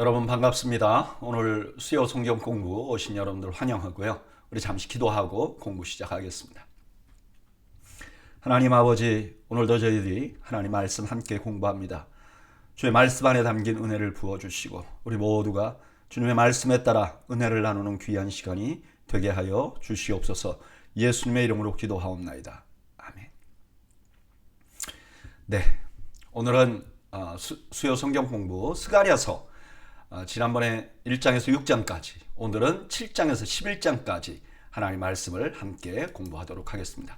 여러분 반갑습니다. 오늘 수요 성경 공부 오신 여러분들 환영하고요. 우리 잠시 기도하고 공부 시작하겠습니다. 하나님 아버지, 오늘도 저희들이 하나님 말씀 함께 공부합니다. 주의 말씀 안에 담긴 은혜를 부어주시고 우리 모두가 주님의 말씀에 따라 은혜를 나누는 귀한 시간이 되게 하여 주시옵소서. 예수님의 이름으로 기도하옵나이다. 아멘. 네, 오늘은 수요 성경 공부 스가랴서 지난번에 1장에서 6장까지, 오늘은 7장에서 11장까지 하나님의 말씀을 함께 공부하도록 하겠습니다.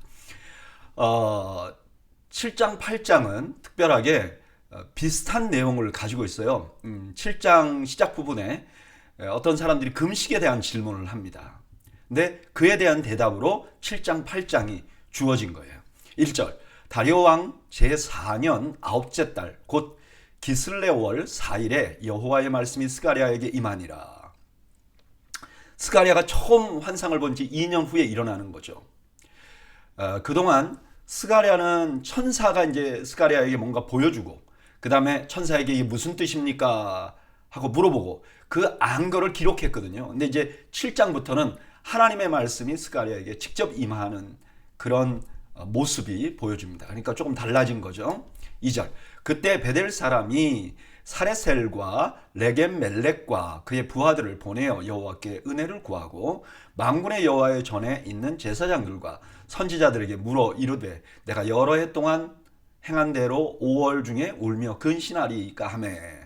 7장, 8장은 특별하게 비슷한 내용을 가지고 있어요. 7장 시작 부분에 어떤 사람들이 금식에 대한 질문을 합니다. 근데 그에 대한 대답으로 7장, 8장이 주어진 거예요. 1절, 다리오 왕 제4년 9째 달, 곧 기슬레월 4일에 여호와의 말씀이 스가랴에게 임하니라. 스가랴가 처음 환상을 본 지 2년 후에 일어나는 거죠. 그동안 스가랴는 천사가 이제 스가랴에게 뭔가 보여주고, 그 다음에 천사에게 이게 무슨 뜻입니까? 하고 물어보고 그 안거를 기록했거든요. 근데 이제 7장부터는 하나님의 말씀이 스가랴에게 직접 임하는 그런 모습이 보여줍니다. 그러니까 조금 달라진 거죠. 2절, 그때 베델 사람이 사레셀과 레겜 멜렉과 그의 부하들을 보내어 여호와께 은혜를 구하고 만군의 여호와의 전에 있는 제사장들과 선지자들에게 물어 이르되 내가 여러 해 동안 행한 대로 5월 중에 울며 근신하리까 하매.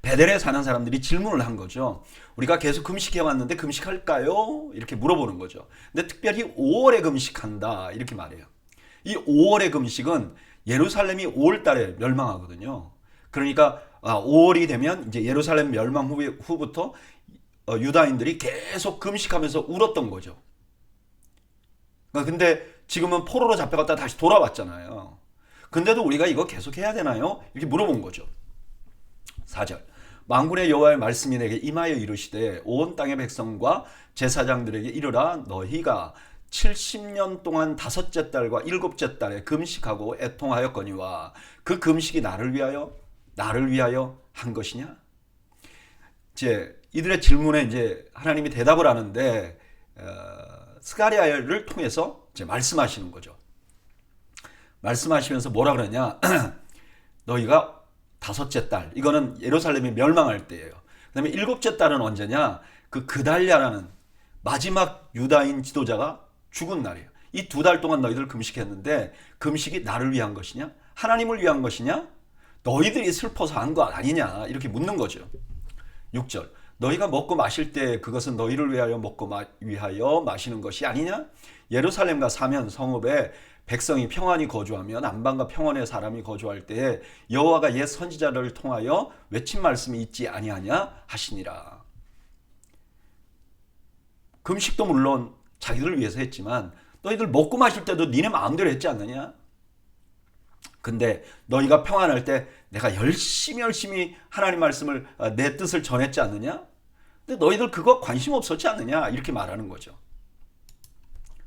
베델에 사는 사람들이 질문을 한 거죠. 우리가 계속 금식해 왔는데 금식할까요? 이렇게 물어보는 거죠. 근데 특별히 5월에 금식한다 이렇게 말해요. 이 5월의 금식은 예루살렘이 5월 달에 멸망하거든요. 그러니까 5월이 되면 이제 예루살렘 멸망 후부터 유다인들이 계속 금식하면서 울었던 거죠. 근데 지금은 포로로 잡혀갔다 다시 돌아왔잖아요. 근데도 우리가 이거 계속 해야 되나요? 이렇게 물어본 거죠. 4절, 만군의 여호와의 말씀이 내게 임하여 이르시되 온 땅의 백성과 제사장들에게 이르라. 너희가 70년 동안 5째 달과 7째 달에 금식하고 애통하였거니와 그 금식이 나를 위하여 한 것이냐? 이제 이들의 질문에 이제 하나님이 대답을 하는데 스가랴를 통해서 이제 말씀하시는 거죠. 말씀하시면서 뭐라 그러냐? 너희가 5째 달, 이거는 예루살렘이 멸망할 때예요. 그다음에 7째 달은 언제냐? 그 그달랴라는 마지막 유다인 지도자가 죽은 날이에요. 이 2달 동안 너희들 금식했는데 금식이 나를 위한 것이냐? 하나님을 위한 것이냐? 너희들이 슬퍼서 한 거 아니냐? 이렇게 묻는 거죠. 6절, 너희가 먹고 마실 때 그것은 너희를 위하여 먹고 위하여 마시는 것이 아니냐? 예루살렘과 사면 성읍에 백성이 평안히 거주하며 남방과 평원의 사람이 거주할 때에 여호와가 옛 선지자를 통하여 외친 말씀이 있지 아니하냐 하시니라. 금식도 물론 자기들을 위해서 했지만 너희들 먹고 마실 때도 니네 마음대로 했지 않느냐? 근데 너희가 평안할 때 내가 열심히 하나님 말씀을 내 뜻을 전했지 않느냐? 근데 너희들 그거 관심 없었지 않느냐? 이렇게 말하는 거죠.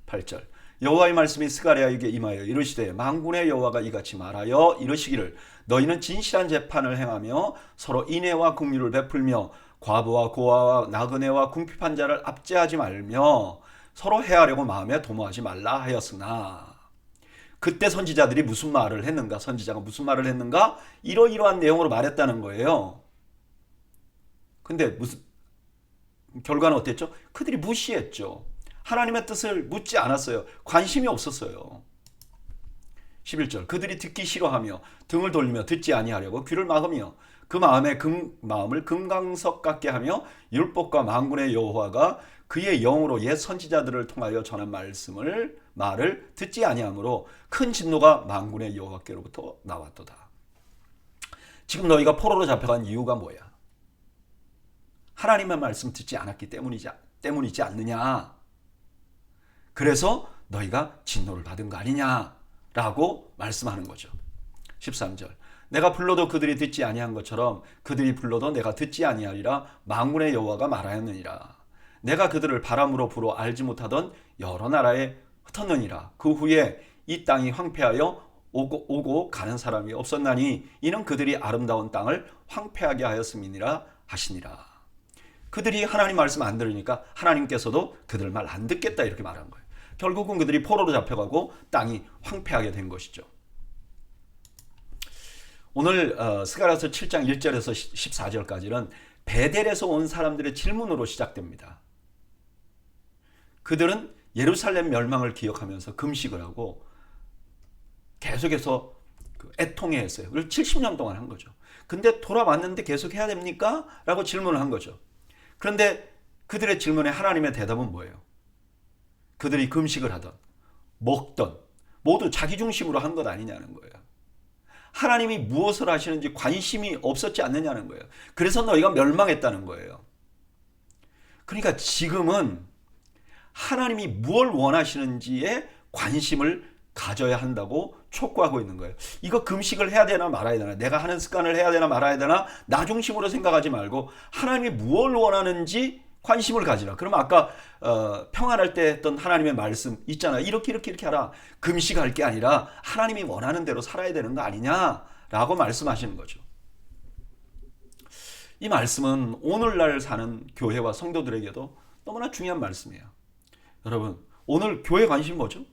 8절, 여호와의 말씀이 스가랴에게 임하여 이르시되 만군의 여호와가 이같이 말하여 이르시기를 너희는 진실한 재판을 행하며 서로 인애와 긍휼을 베풀며 과부와 고아와 나그네와 궁핍한 자를 압제하지 말며 서로 해하려고 마음에 도모하지 말라 하였으나. 그때 선지자들이 무슨 말을 했는가? 선지자가 무슨 말을 했는가? 이러이러한 내용으로 말했다는 거예요. 근데 무슨 결과는 어땠죠? 그들이 무시했죠. 하나님의 뜻을 묻지 않았어요. 관심이 없었어요. 11절, 그들이 듣기 싫어하며 등을 돌리며 듣지 아니하려고 귀를 막으며 그 마음을 금강석 같게 하며 율법과 만군의 여호와가 그의 영으로 옛 선지자들을 통하여 전한 말을 듣지 아니하므로 큰 진노가 만군의 여호와께로부터 나왔도다. 지금 너희가 포로로 잡혀간 이유가 뭐야? 하나님의 말씀 듣지 않았기 때문이지 않느냐? 그래서 너희가 진노를 받은 거 아니냐라고 말씀하는 거죠. 13절, 내가 불러도 그들이 듣지 아니한 것처럼 그들이 불러도 내가 듣지 아니하리라. 만군의 여호와가 말하였느니라. 내가 그들을 바람으로 불어 알지 못하던 여러 나라에 흩었느니라. 그 후에 이 땅이 황폐하여 오고 가는 사람이 없었나니 이는 그들이 아름다운 땅을 황폐하게 하였음이니라 하시니라. 그들이 하나님 말씀 안 들으니까 하나님께서도 그들 말 안 듣겠다 이렇게 말한 거예요. 결국은 그들이 포로로 잡혀가고 땅이 황폐하게 된 것이죠. 오늘 스가랴서 7장 1절에서 14절까지는 베델에서 온 사람들의 질문으로 시작됩니다. 그들은 예루살렘 멸망을 기억하면서 금식을 하고 계속해서 애통해 했어요. 그걸 70년 동안 한 거죠. 근데 돌아왔는데 계속 해야 됩니까? 라고 질문을 한 거죠. 그런데 그들의 질문에 하나님의 대답은 뭐예요? 그들이 금식을 하던 먹던 모두 자기 중심으로 한 것 아니냐는 거예요. 하나님이 무엇을 하시는지 관심이 없었지 않느냐는 거예요. 그래서 너희가 멸망했다는 거예요. 그러니까 지금은 하나님이 무엇을 원하시는지에 관심을 가져야 한다고 촉구하고 있는 거예요. 이거 금식을 해야 되나 말아야 되나, 내가 하는 습관을 해야 되나 말아야 되나, 나 중심으로 생각하지 말고 하나님이 무엇을 원하는지 관심을 가지라. 그러면 아까 평안할 때 했던 하나님의 말씀 있잖아. 이렇게 하라. 금식할 게 아니라 하나님이 원하는 대로 살아야 되는 거 아니냐라고 말씀하시는 거죠. 이 말씀은 오늘날 사는 교회와 성도들에게도 너무나 중요한 말씀이에요. 여러분, 오늘 교회 관심 뭐죠?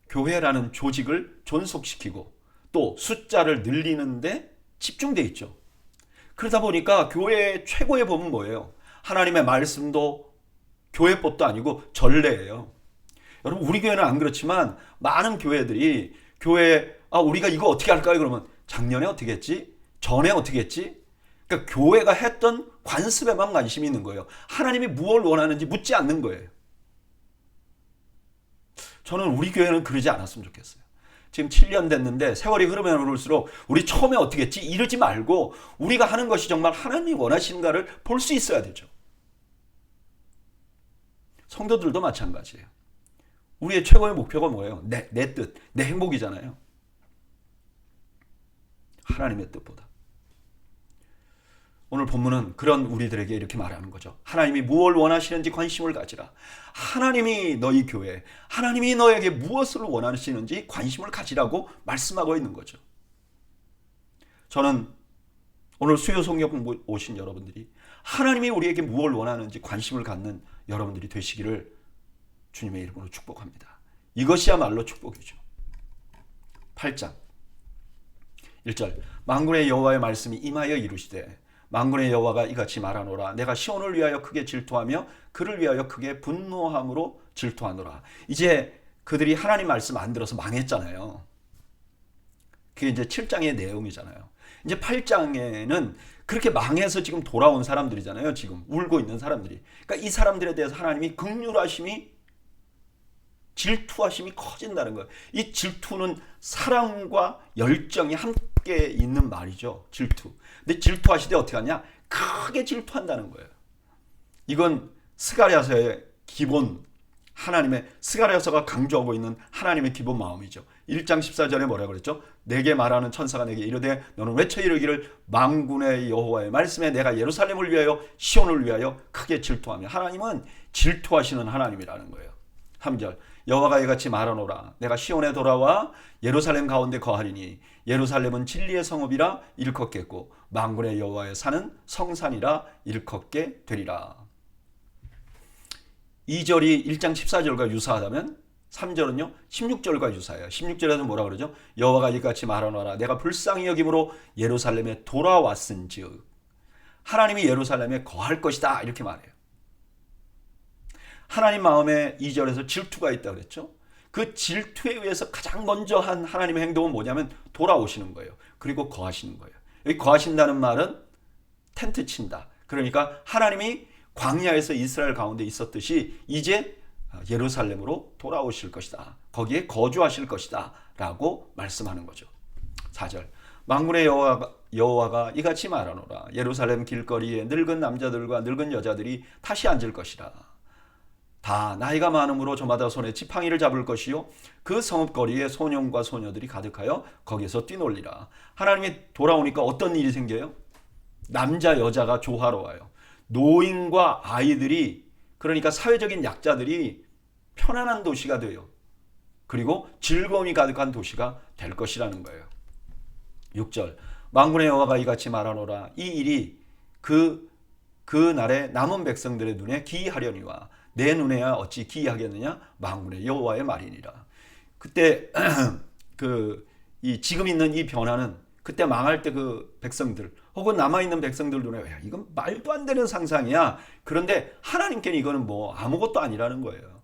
교회라는 조직을 존속시키고 또 숫자를 늘리는데 집중돼 있죠. 그러다 보니까 교회의 최고의 법은 뭐예요? 하나님의 말씀도 교회법도 아니고 전례예요. 여러분, 우리 교회는 안 그렇지만 많은 교회들이 우리가 이거 어떻게 할까요? 그러면 작년에 어떻게 했지? 전에 어떻게 했지? 그러니까 교회가 했던 관습에만 관심이 있는 거예요. 하나님이 무엇을 원하는지 묻지 않는 거예요. 저는 우리 교회는 그러지 않았으면 좋겠어요. 지금 7년 됐는데 세월이 흐르면 흐를수록 우리 처음에 어떻게 했지? 이러지 말고 우리가 하는 것이 정말 하나님이 원하시는가를 볼 수 있어야 되죠. 성도들도 마찬가지예요. 우리의 최고의 목표가 뭐예요? 내 뜻, 내 행복이잖아요. 하나님의 뜻보다. 오늘 본문은 그런 우리들에게 이렇게 말하는 거죠. 하나님이 무엇을 원하시는지 관심을 가지라. 하나님이 너희 교회, 하나님이 너에게 무엇을 원하시는지 관심을 가지라고 말씀하고 있는 거죠. 저는 오늘 수요 성경 오신 여러분들이 하나님이 우리에게 무엇을 원하는지 관심을 갖는 여러분들이 되시기를 주님의 이름으로 축복합니다. 이것이야말로 축복이죠. 8장 1절 만군의 여호와의 말씀이 임하여 이루시되 만군의 여호와가 이같이 말하노라. 내가 시온을 위하여 크게 질투하며 그를 위하여 크게 분노함으로 질투하노라. 이제 그들이 하나님 말씀 안 들어서 망했잖아요. 그게 이제 7장의 내용이잖아요. 이제 8장에는 그렇게 망해서 지금 돌아온 사람들이잖아요. 지금 울고 있는 사람들이. 그러니까 이 사람들에 대해서 하나님이 긍휼하심이, 질투하심이 커진다는 거예요. 이 질투는 사랑과 열정이 함께 있는 말이죠. 질투. 근데 질투하시되 어떻게 하냐? 크게 질투한다는 거예요. 이건 스가랴서의 기본, 하나님의, 스가랴서가 강조하고 있는 하나님의 기본 마음이죠. 1장 14절에 뭐라 그랬죠? 내게 말하는 천사가 내게 이르되 너는 외쳐 이르기를 만군의 여호와의 말씀에 내가 예루살렘을 위하여 시온을 위하여 크게 질투하며. 하나님은 질투하시는 하나님이라는 거예요. 3절 여호와가 이같이 말하노라. 내가 시온에 돌아와 예루살렘 가운데 거하리니 예루살렘은 진리의 성읍이라 일컫겠고 만군의 여호와의 산은 성산이라 일컫게 되리라. 2절이 1장 14절과 유사하다면 3절은요 16절과 유사해요. 16절에서 뭐라 그러죠? 여호와가 이같이 말하노라. 내가 불쌍히 여김으로 예루살렘에 돌아왔은즉. 하나님이 예루살렘에 거할 것이다 이렇게 말해요. 하나님 마음에 2절에서 질투가 있다고 그랬죠. 그 질투에 의해서 가장 먼저 한 하나님의 행동은 뭐냐면 돌아오시는 거예요. 그리고 거하시는 거예요. 여기 거하신다는 말은 텐트 친다. 그러니까 하나님이 광야에서 이스라엘 가운데 있었듯이 이제 예루살렘으로 돌아오실 것이다. 거기에 거주하실 것이다 라고 말씀하는 거죠. 4절 만군의 여호와가 이같이 말하노라. 예루살렘 길거리에 늙은 남자들과 늙은 여자들이 다시 앉을 것이라. 다 나이가 많음으로 저마다 손에 지팡이를 잡을 것이요 그 성읍거리에 소년과 소녀들이 가득하여 거기서 뛰놀리라. 하나님이 돌아오니까 어떤 일이 생겨요? 남자 여자가 조화로워요. 노인과 아이들이, 그러니까 사회적인 약자들이 편안한 도시가 돼요. 그리고 즐거움이 가득한 도시가 될 것이라는 거예요. 6절 만군의 여호와가 이같이 말하노라. 이 일이 그 날에 남은 백성들의 눈에 기이하려니와 내 눈에야 어찌 기이하겠느냐. 만군의 여호와의 말이니라. 그때 이 지금 있는 이 변화는 그때 망할 때 그 백성들 혹은 남아있는 백성들 눈에 야, 이건 말도 안 되는 상상이야. 그런데 하나님께는 이거는 뭐 아무것도 아니라는 거예요.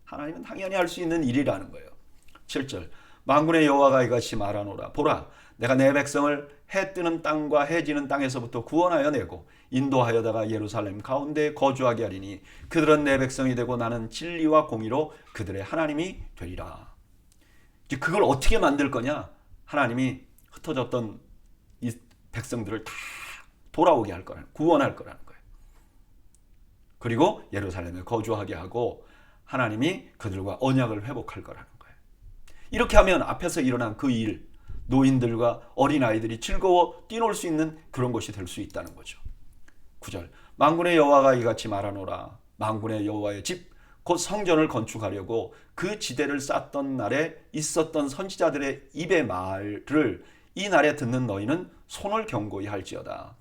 하나님은 당연히 할 수 있는 일이라는 거예요. 7절 만군의 여호와가 이같이 말하노라. 보라 내가 내 백성을 해 뜨는 땅과 해 지는 땅에서부터 구원하여 내고 인도하여다가 예루살렘 가운데 거주하게 하리니 그들은 내 백성이 되고 나는 진리와 공의로 그들의 하나님이 되리라. 이제 그걸 어떻게 만들 거냐? 하나님이 흩어졌던 이 백성들을 다 돌아오게 할 거라는, 구원할 거라는 거예요. 그리고 예루살렘에 거주하게 하고 하나님이 그들과 언약을 회복할 거라는 거예요. 이렇게 하면 앞에서 일어난 그 일, 노인들과 어린아이들이 즐거워 뛰놀 수 있는 그런 것이 될 수 있다는 거죠. 9절 만군의 여호와가 이같이 말하노라. 만군의 여호와의 집 곧 성전을 건축하려고 그 지대를 쌓던 날에 있었던 선지자들의 입의 말을 이 날에 듣는 너희는 손을 견고히 할지어다.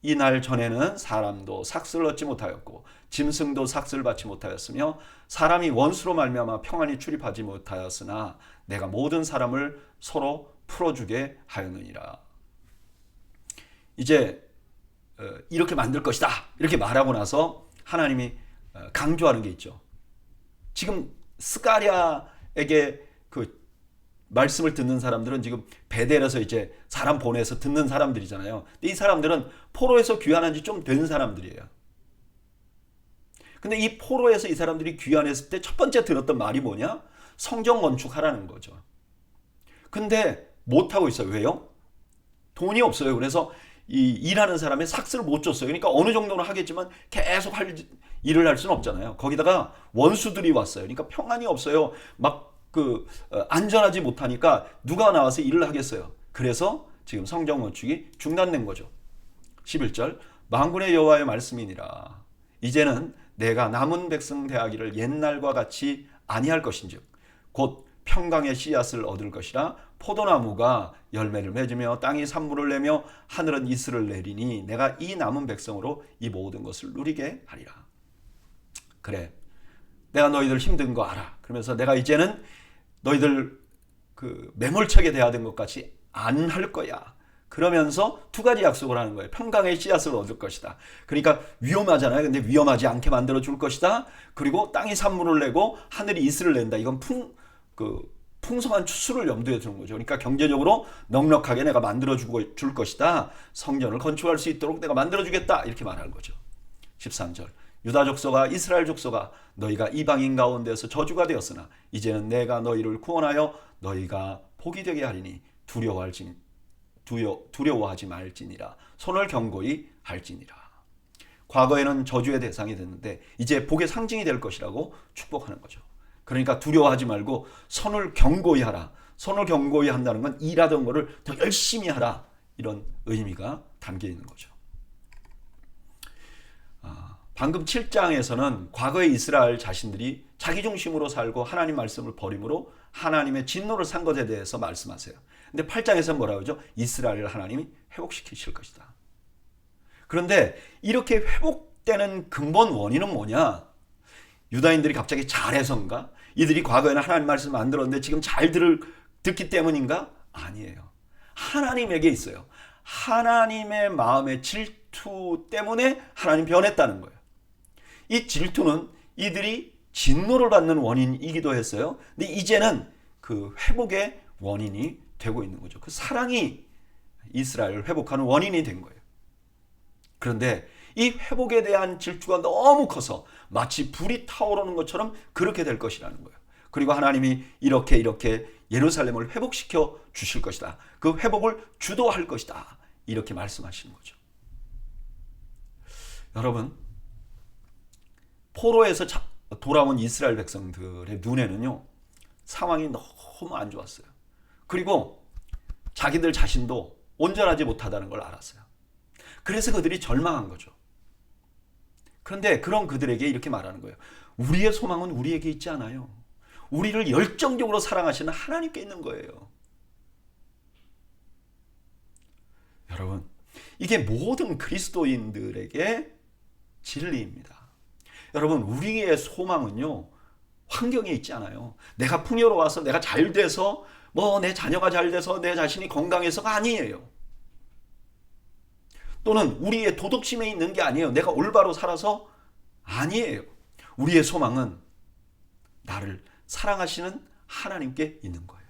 이 날 전에는 사람도 삭슬을 얻지 못하였고 짐승도 삭슬을 받지 못하였으며 사람이 원수로 말미암아 평안히 출입하지 못하였으나 내가 모든 사람을 서로 풀어주게 하였느니라. 이제 이렇게 만들 것이다 이렇게 말하고 나서 하나님이 강조하는 게 있죠. 지금 스가랴에게 그 말씀을 듣는 사람들은 지금 베델에서 이제 사람 보내서 듣는 사람들이잖아요. 근데 이 사람들은 포로에서 귀환한 지 좀 된 사람들이에요. 근데 이 포로에서 이 사람들이 귀환했을 때 첫 번째 들었던 말이 뭐냐? 성전 건축하라는 거죠. 근데 못하고 있어요. 왜요? 돈이 없어요. 그래서 이 일하는 사람의 삭스를 못 줬어요. 그러니까 어느 정도는 하겠지만 계속 일을 할 수는 없잖아요. 거기다가 원수들이 왔어요. 그러니까 평안이 없어요. 막 안전하지 못하니까 누가 나와서 일을 하겠어요. 그래서 지금 성전 건축이 중단된 거죠. 11절 만군의 여호와의 말씀이니라. 이제는 내가 남은 백성 대하기를 옛날과 같이 아니할 것인즉 곧 평강의 씨앗을 얻을 것이라. 포도나무가 열매를 맺으며 땅이 산물을 내며 하늘은 이슬을 내리니 내가 이 남은 백성으로 이 모든 것을 누리게 하리라. 그래, 내가 너희들 힘든 거 알아. 그러면서 내가 이제는 너희들 매몰차게 대하던 것 같이 안 할 거야. 그러면서 두 가지 약속을 하는 거예요. 평강의 씨앗을 얻을 것이다. 그러니까 위험하잖아요. 근데 위험하지 않게 만들어 줄 것이다. 그리고 땅이 산물을 내고 하늘이 이슬을 낸다. 이건 풍성한 추수를 염두에 두는 거죠. 그러니까 경제적으로 넉넉하게 내가 만들어 줄 것이다. 성전을 건축할 수 있도록 내가 만들어 주겠다. 이렇게 말하는 거죠. 13절 유다 족속아 이스라엘 족속아 너희가 이방인 가운데서 저주가 되었으나 이제는 내가 너희를 구원하여 너희가 복이 되게 하리니 두려워하지 말지니라. 손을 견고히 할지니라. 과거에는 저주의 대상이 됐는데 이제 복의 상징이 될 것이라고 축복하는 거죠. 그러니까 두려워하지 말고 손을 견고히 하라. 손을 견고히 한다는 건 일하던 거를 더 열심히 하라. 이런 의미가 담겨 있는 거죠. 방금 7장에서는 과거의 이스라엘 자신들이 자기 중심으로 살고 하나님 말씀을 버림으로 하나님의 진노를 산 것에 대해서 말씀하세요. 근데 8장에서는 뭐라고 하죠? 이스라엘을 하나님이 회복시키실 것이다. 그런데 이렇게 회복되는 근본 원인은 뭐냐? 유다인들이 갑자기 잘해서인가? 이들이 과거에는 하나님 말씀을 안 들었는데 지금 잘 듣기 때문인가? 아니에요. 하나님에게 있어요. 하나님의 마음의 질투 때문에 하나님 변했다는 거예요. 이 질투는 이들이 진노를 받는 원인이기도 했어요. 근데 이제는 그 회복의 원인이 되고 있는 거죠. 그 사랑이 이스라엘을 회복하는 원인이 된 거예요. 그런데 이 회복에 대한 질투가 너무 커서 마치 불이 타오르는 것처럼 그렇게 될 것이라는 거예요. 그리고 하나님이 이렇게 예루살렘을 회복시켜 주실 것이다. 그 회복을 주도할 것이다. 이렇게 말씀하시는 거죠. 여러분, 포로에서 돌아온 이스라엘 백성들의 눈에는요, 상황이 너무 안 좋았어요. 그리고 자기들 자신도 온전하지 못하다는 걸 알았어요. 그래서 그들이 절망한 거죠. 그런데 그런 그들에게 이렇게 말하는 거예요. 우리의 소망은 우리에게 있지 않아요. 우리를 열정적으로 사랑하시는 하나님께 있는 거예요. 여러분, 이게 모든 그리스도인들에게 진리입니다. 여러분, 우리의 소망은요, 환경에 있지 않아요. 내가 풍요로워서, 내가 잘 돼서, 내 자녀가 잘 돼서, 내 자신이 건강해서가 아니에요. 또는 우리의 도덕심에 있는 게 아니에요. 내가 올바로 살아서 아니에요. 우리의 소망은 나를 사랑하시는 하나님께 있는 거예요.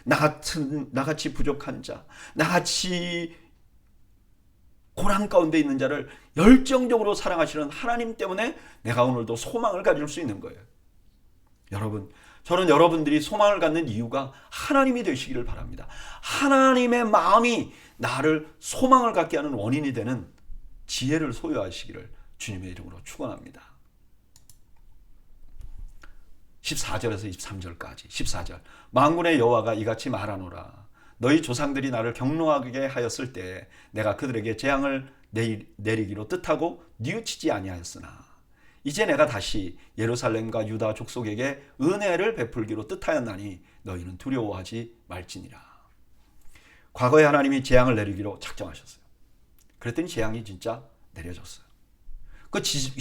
나같이 부족한 자, 나같이 고난 가운데 있는 자를 열정적으로 사랑하시는 하나님 때문에 내가 오늘도 소망을 가질 수 있는 거예요. 여러분, 저는 여러분들이 소망을 갖는 이유가 하나님이 되시기를 바랍니다. 하나님의 마음이 나를 소망을 갖게 하는 원인이 되는 지혜를 소유하시기를 주님의 이름으로 축원합니다. 14절에서 23절까지. 14절, 만군의 여호와가 이같이 말하노라. 너희 조상들이 나를 경노하게 하였을 때 내가 그들에게 재앙을 내리기로 뜻하고 뉘우치지 아니하였으나 이제 내가 다시 예루살렘과 유다 족속에게 은혜를 베풀기로 뜻하였나니 너희는 두려워하지 말지니라. 과거에 하나님이 재앙을 내리기로 작정하셨어요. 그랬더니 재앙이 진짜 내려졌어요.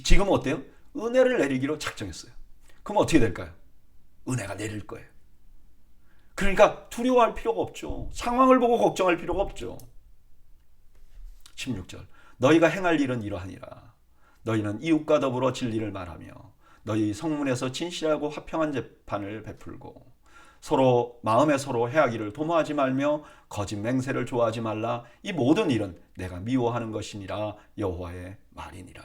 지금은 어때요? 은혜를 내리기로 작정했어요. 그럼 어떻게 될까요? 은혜가 내릴 거예요. 그러니까 두려워할 필요가 없죠. 상황을 보고 걱정할 필요가 없죠. 16절, 너희가 행할 일은 이러하니라. 너희는 이웃과 더불어 진리를 말하며 너희 성문에서 진실하고 화평한 재판을 베풀고 서로 마음에 서로 해하기를 도모하지 말며 거짓 맹세를 좋아하지 말라. 이 모든 일은 내가 미워하는 것이니라. 여호와의 말이니라.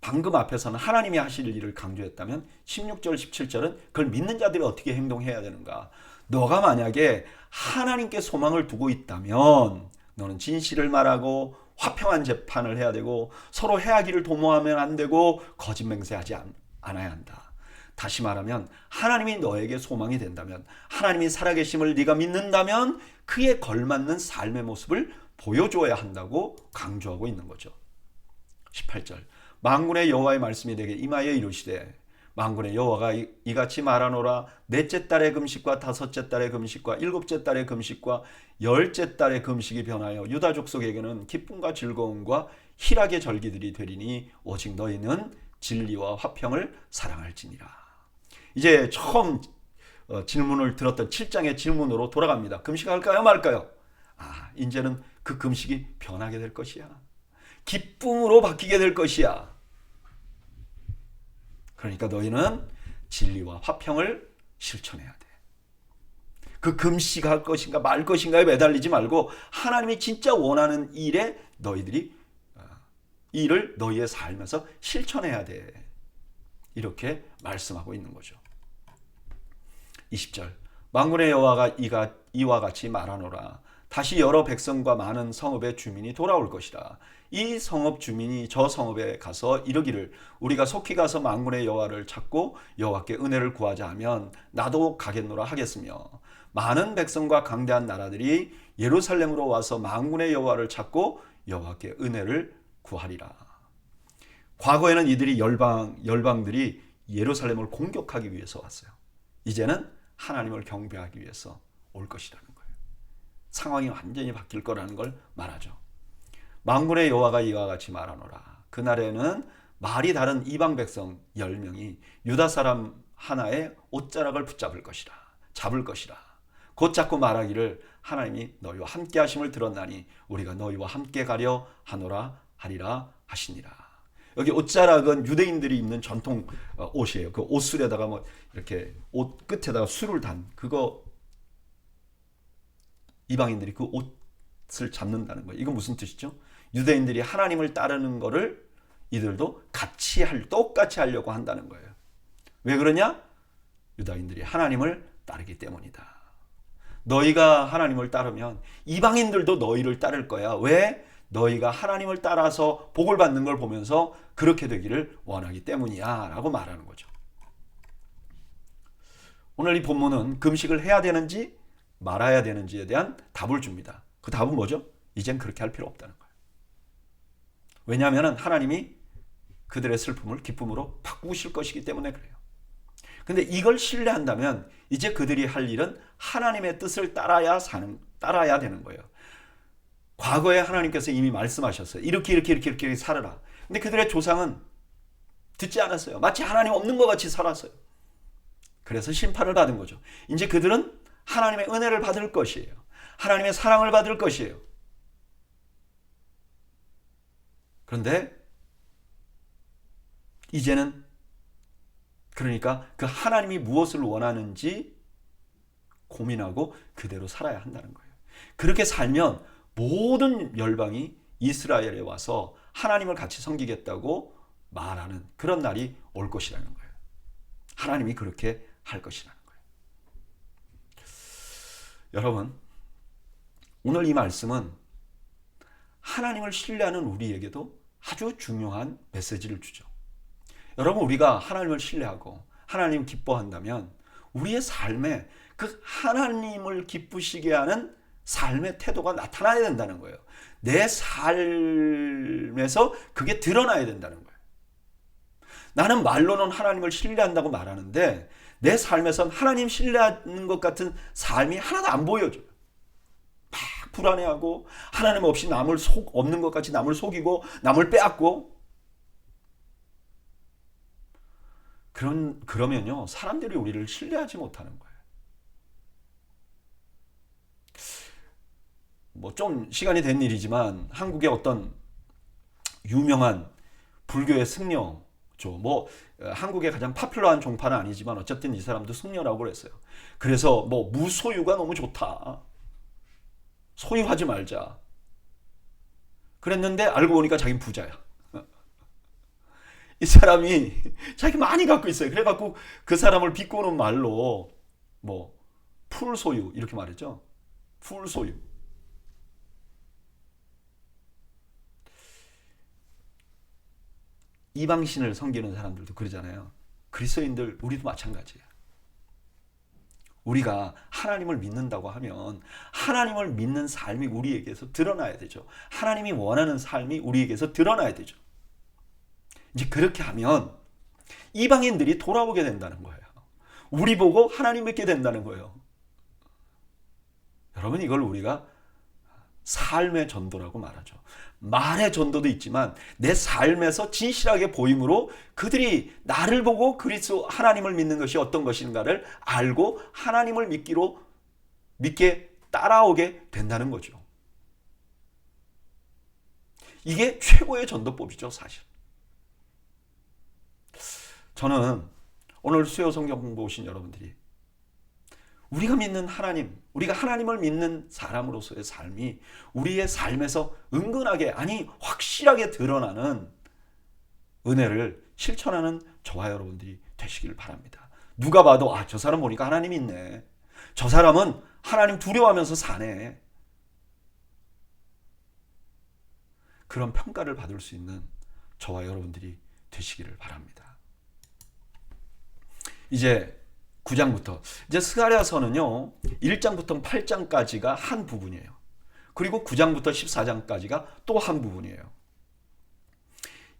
방금 앞에서는 하나님이 하실 일을 강조했다면 16절 17절은 그걸 믿는 자들이 어떻게 행동해야 되는가. 너가 만약에 하나님께 소망을 두고 있다면 너는 진실을 말하고 화평한 재판을 해야 되고 서로 해하기를 도모하면 안 되고 거짓 맹세하지 않아야 한다. 다시 말하면 하나님이 너에게 소망이 된다면, 하나님이 살아계심을 네가 믿는다면 그에 걸맞는 삶의 모습을 보여줘야 한다고 강조하고 있는 거죠. 18절, 만군의 여호와의 말씀이 내게 임하여 이르시되 만군의 여호와가 이같이 말하노라. 넷째 달의 금식과 다섯째 달의 금식과 일곱째 달의 금식과 열째 달의 금식이 변하여 유다 족속에게는 기쁨과 즐거움과 희락의 절기들이 되리니 오직 너희는 진리와 화평을 사랑할지니라. 이제 처음 질문을 들었던 7장의 질문으로 돌아갑니다. 금식할까요 말까요? 이제는 그 금식이 변하게 될 것이야. 기쁨으로 바뀌게 될 것이야. 그러니까 너희는 진리와 화평을 실천해야 돼. 그 금식할 것인가 말 것인가에 매달리지 말고 하나님이 진짜 원하는 일에 일을 너희의 삶에서 실천해야 돼. 이렇게 말씀하고 있는 거죠. 20절, 만군의 여호와가 이와 같이 말하노라. 다시 여러 백성과 많은 성읍의 주민이 돌아올 것이라. 이 성읍 주민이 저 성읍에 가서 이르기를 우리가 속히 가서 만군의 여호와를 찾고 여호와께 은혜를 구하자 하면 나도 가겠노라 하겠으며 많은 백성과 강대한 나라들이 예루살렘으로 와서 만군의 여호와를 찾고 여호와께 은혜를 구하리라. 과거에는 이들이 열방들이 예루살렘을 공격하기 위해서 왔어요. 이제는 하나님을 경배하기 위해서 올 것이라는 거예요. 상황이 완전히 바뀔 거라는 걸 말하죠. 만군의 여호와가 이와 같이 말하노라. 그날에는 말이 다른 이방 백성 10명이 유다 사람 하나의 옷자락을 붙잡을 것이라. 잡을 것이라. 곧 잡고 말하기를 하나님이 너희와 함께 하심을 들었나니 우리가 너희와 함께 가려 하노라 하리라 하시니라. 여기 옷자락은 유대인들이 입는 전통 옷이에요. 그 옷술에다가 이렇게 옷 끝에다가 술을 단 그거 이방인들이 그 옷을 잡는다는 거예요. 이건 무슨 뜻이죠? 유대인들이 하나님을 따르는 거를 이들도 똑같이 하려고 한다는 거예요. 왜 그러냐? 유다인들이 하나님을 따르기 때문이다. 너희가 하나님을 따르면 이방인들도 너희를 따를 거야. 왜? 너희가 하나님을 따라서 복을 받는 걸 보면서 그렇게 되기를 원하기 때문이야 라고 말하는 거죠. 오늘 이 본문은 금식을 해야 되는지 말아야 되는지에 대한 답을 줍니다. 그 답은 뭐죠? 이젠 그렇게 할 필요 없다는 거예요. 왜냐하면 하나님이 그들의 슬픔을 기쁨으로 바꾸실 것이기 때문에 그래요. 근데 이걸 신뢰한다면 이제 그들이 할 일은 하나님의 뜻을 따라야 되는 거예요. 과거에 하나님께서 이미 말씀하셨어요. 이렇게 살아라. 근데 그들의 조상은 듣지 않았어요. 마치 하나님 없는 것 같이 살았어요. 그래서 심판을 받은 거죠. 이제 그들은 하나님의 은혜를 받을 것이에요. 하나님의 사랑을 받을 것이에요. 그런데 이제는 그러니까 그 하나님이 무엇을 원하는지 고민하고 그대로 살아야 한다는 거예요. 그렇게 살면 모든 열방이 이스라엘에 와서 하나님을 같이 섬기겠다고 말하는 그런 날이 올 것이라는 거예요. 하나님이 그렇게 할 것이라는 거예요. 여러분, 오늘 이 말씀은 하나님을 신뢰하는 우리에게도 아주 중요한 메시지를 주죠. 여러분, 우리가 하나님을 신뢰하고 하나님 기뻐한다면 우리의 삶에 그 하나님을 기쁘시게 하는 삶의 태도가 나타나야 된다는 거예요. 내 삶에서 그게 드러나야 된다는 거예요. 나는 말로는 하나님을 신뢰한다고 말하는데 내 삶에선 하나님 신뢰하는 것 같은 삶이 하나도 안 보여져요. 막 불안해하고 하나님 없이 없는 것 같이 남을 속이고 남을 빼앗고 그러면요, 사람들이 우리를 신뢰하지 못하는 거예요. 뭐 좀 시간이 된 일이지만 한국의 어떤 유명한 불교의 승려죠. 뭐 한국의 가장 파퓰러한 종파는 아니지만 어쨌든 이 사람도 승려라고 그랬어요. 그래서 뭐 무소유가 너무 좋다. 소유하지 말자. 그랬는데 알고 보니까 자기는 부자야. 이 사람이 자기 많이 갖고 있어요. 그래갖고 그 사람을 비꼬는 말로 뭐 풀소유 이렇게 말했죠. 풀소유. 이방신을 섬기는 사람들도 그러잖아요. 그리스도인들 우리도 마찬가지예요. 우리가 하나님을 믿는다고 하면 하나님을 믿는 삶이 우리에게서 드러나야 되죠. 하나님이 원하는 삶이 우리에게서 드러나야 되죠. 이제 그렇게 하면 이방인들이 돌아오게 된다는 거예요. 우리 보고 하나님 믿게 된다는 거예요. 여러분, 이걸 우리가 삶의 전도라고 말하죠. 말의 전도도 있지만 내 삶에서 진실하게 보임으로 그들이 나를 보고 그리스도 하나님을 믿는 것이 어떤 것인가를 알고 하나님을 믿게 따라오게 된다는 거죠. 이게 최고의 전도법이죠, 사실. 저는 오늘 수요 성경 공부 오신 여러분들이 우리가 믿는 하나님, 우리가 하나님을 믿는 사람으로서의 삶이 우리의 삶에서 은근하게, 아니 확실하게 드러나는 은혜를 실천하는 저와 여러분들이 되시길 바랍니다. 누가 봐도 저 사람 보니까 하나님이 있네. 저 사람은 하나님 두려워하면서 사네. 그런 평가를 받을 수 있는 저와 여러분들이 되시기를 바랍니다. 이제 9장부터 이제 스가랴서는요 1장부터 8장까지가 한 부분이에요. 그리고 9장부터 14장까지가 또 한 부분이에요.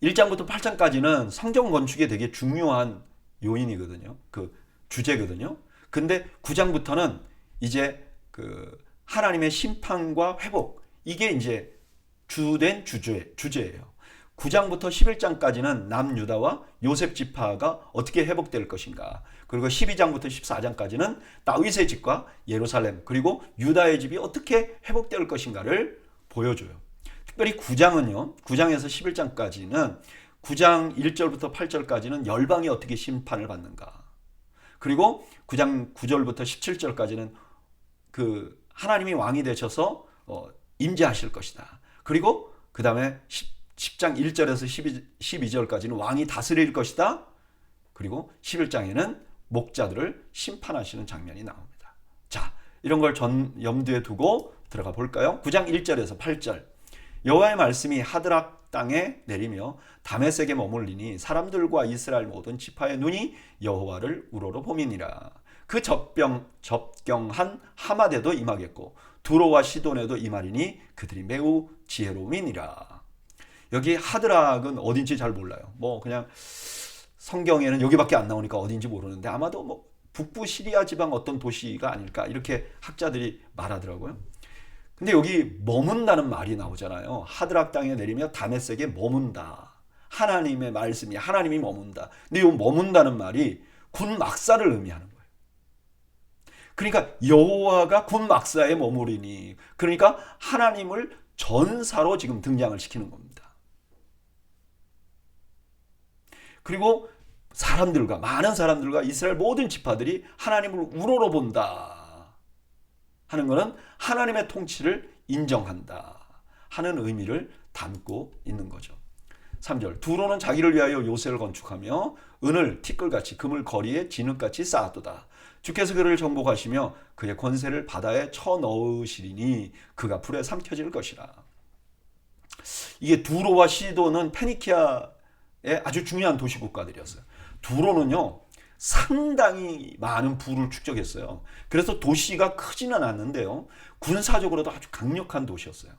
1장부터 8장까지는 성경 건축에 되게 중요한 요인이거든요. 그 주제거든요. 근데 9장부터는 이제 그 하나님의 심판과 회복, 이게 이제 주된 주제예요. 9장부터 11장까지는 남유다와 요셉 지파가 어떻게 회복될 것인가, 그리고 12장부터 14장까지는 다윗의 집과 예루살렘 그리고 유다의 집이 어떻게 회복될 것인가를 보여줘요. 특별히 9장은요 9장에서 11장까지는 9장 1절부터 8절까지는 열방이 어떻게 심판을 받는가, 그리고 9장 9절부터 17절까지는 그 하나님이 왕이 되셔서 임재하실 것이다. 그리고 그 다음에 10장 1절에서 12절까지는 왕이 다스릴 것이다. 그리고 11장에는 목자들을 심판하시는 장면이 나옵니다. 자, 이런 걸 염두에 두고 들어가 볼까요? 9장 1절에서 8절. 여호와의 말씀이 하드락 땅에 내리며 다메섹에 머물리니 사람들과 이스라엘 모든 지파의 눈이 여호와를 우러러 봄이니라. 그 접경한 하마데도 임하겠고 두로와 시돈에도 임하리니 그들이 매우 지혜로움이니라. 여기 하드락은 어딘지 잘 몰라요. 뭐 그냥 성경에는 여기밖에 안 나오니까 어딘지 모르는데 아마도 뭐 북부 시리아 지방 어떤 도시가 아닐까 이렇게 학자들이 말하더라고요. 근데 여기 머문다는 말이 나오잖아요. 하드락 땅에 내리며 다메섹에 머문다. 하나님의 말씀이 하나님이 머문다. 근데 이 머문다는 말이 군 막사를 의미하는 거예요. 그러니까 여호와가 군 막사에 머무리니 그러니까 하나님을 전사로 지금 등장을 시키는 겁니다. 그리고 사람들과 많은 사람들과 이스라엘 모든 지파들이 하나님을 우러러본다 하는 것은 하나님의 통치를 인정한다 하는 의미를 담고 있는 거죠. 3절 두로는 자기를 위하여 요새를 건축하며 은을 티끌같이 금을 거리에 진흙같이 쌓았도다. 주께서 그를 정복하시며 그의 권세를 바다에 쳐넣으시리니 그가 불에 삼켜질 것이라. 이게 두로와 시도는 페니키아의 아주 중요한 도시 국가들이었어요. 두로는요 상당히 많은 부를 축적했어요. 그래서 도시가 크지는 않는데요 군사적으로도 아주 강력한 도시였어요.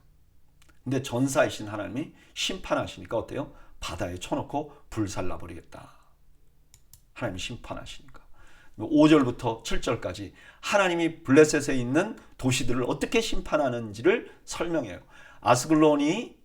근데 전사이신 하나님이 심판하시니까 어때요? 바다에 쳐놓고 불살라버리겠다. 하나님이 심판하시니까. 5절부터 7절까지 하나님이 블레셋에 있는 도시들을 어떻게 심판하는지를 설명해요. 아스글론이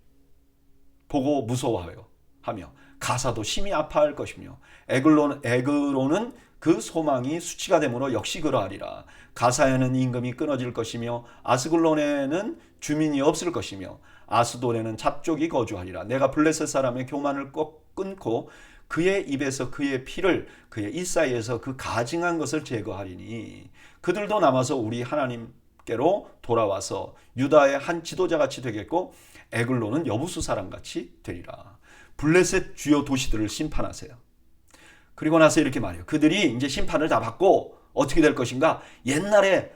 보고 무서워하여 하며 가사도 심히 아파할 것이며 에그로는 그 소망이 수치가 되므로 역시 그러하리라. 가사에는 임금이 끊어질 것이며 아스글론에는 주민이 없을 것이며 아스돈에는 잡족이 거주하리라. 내가 블레셋 사람의 교만을 꼭 끊고 그의 입에서 그의 피를 그의 입 사이에서 그 가증한 것을 제거하리니 그들도 남아서 우리 하나님께로 돌아와서 유다의 한 지도자같이 되겠고 에글론은 여부수 사람같이 되리라. 블레셋 주요 도시들을 심판하세요. 그리고 나서 이렇게 말해요. 그들이 이제 심판을 다 받고 어떻게 될 것인가? 옛날에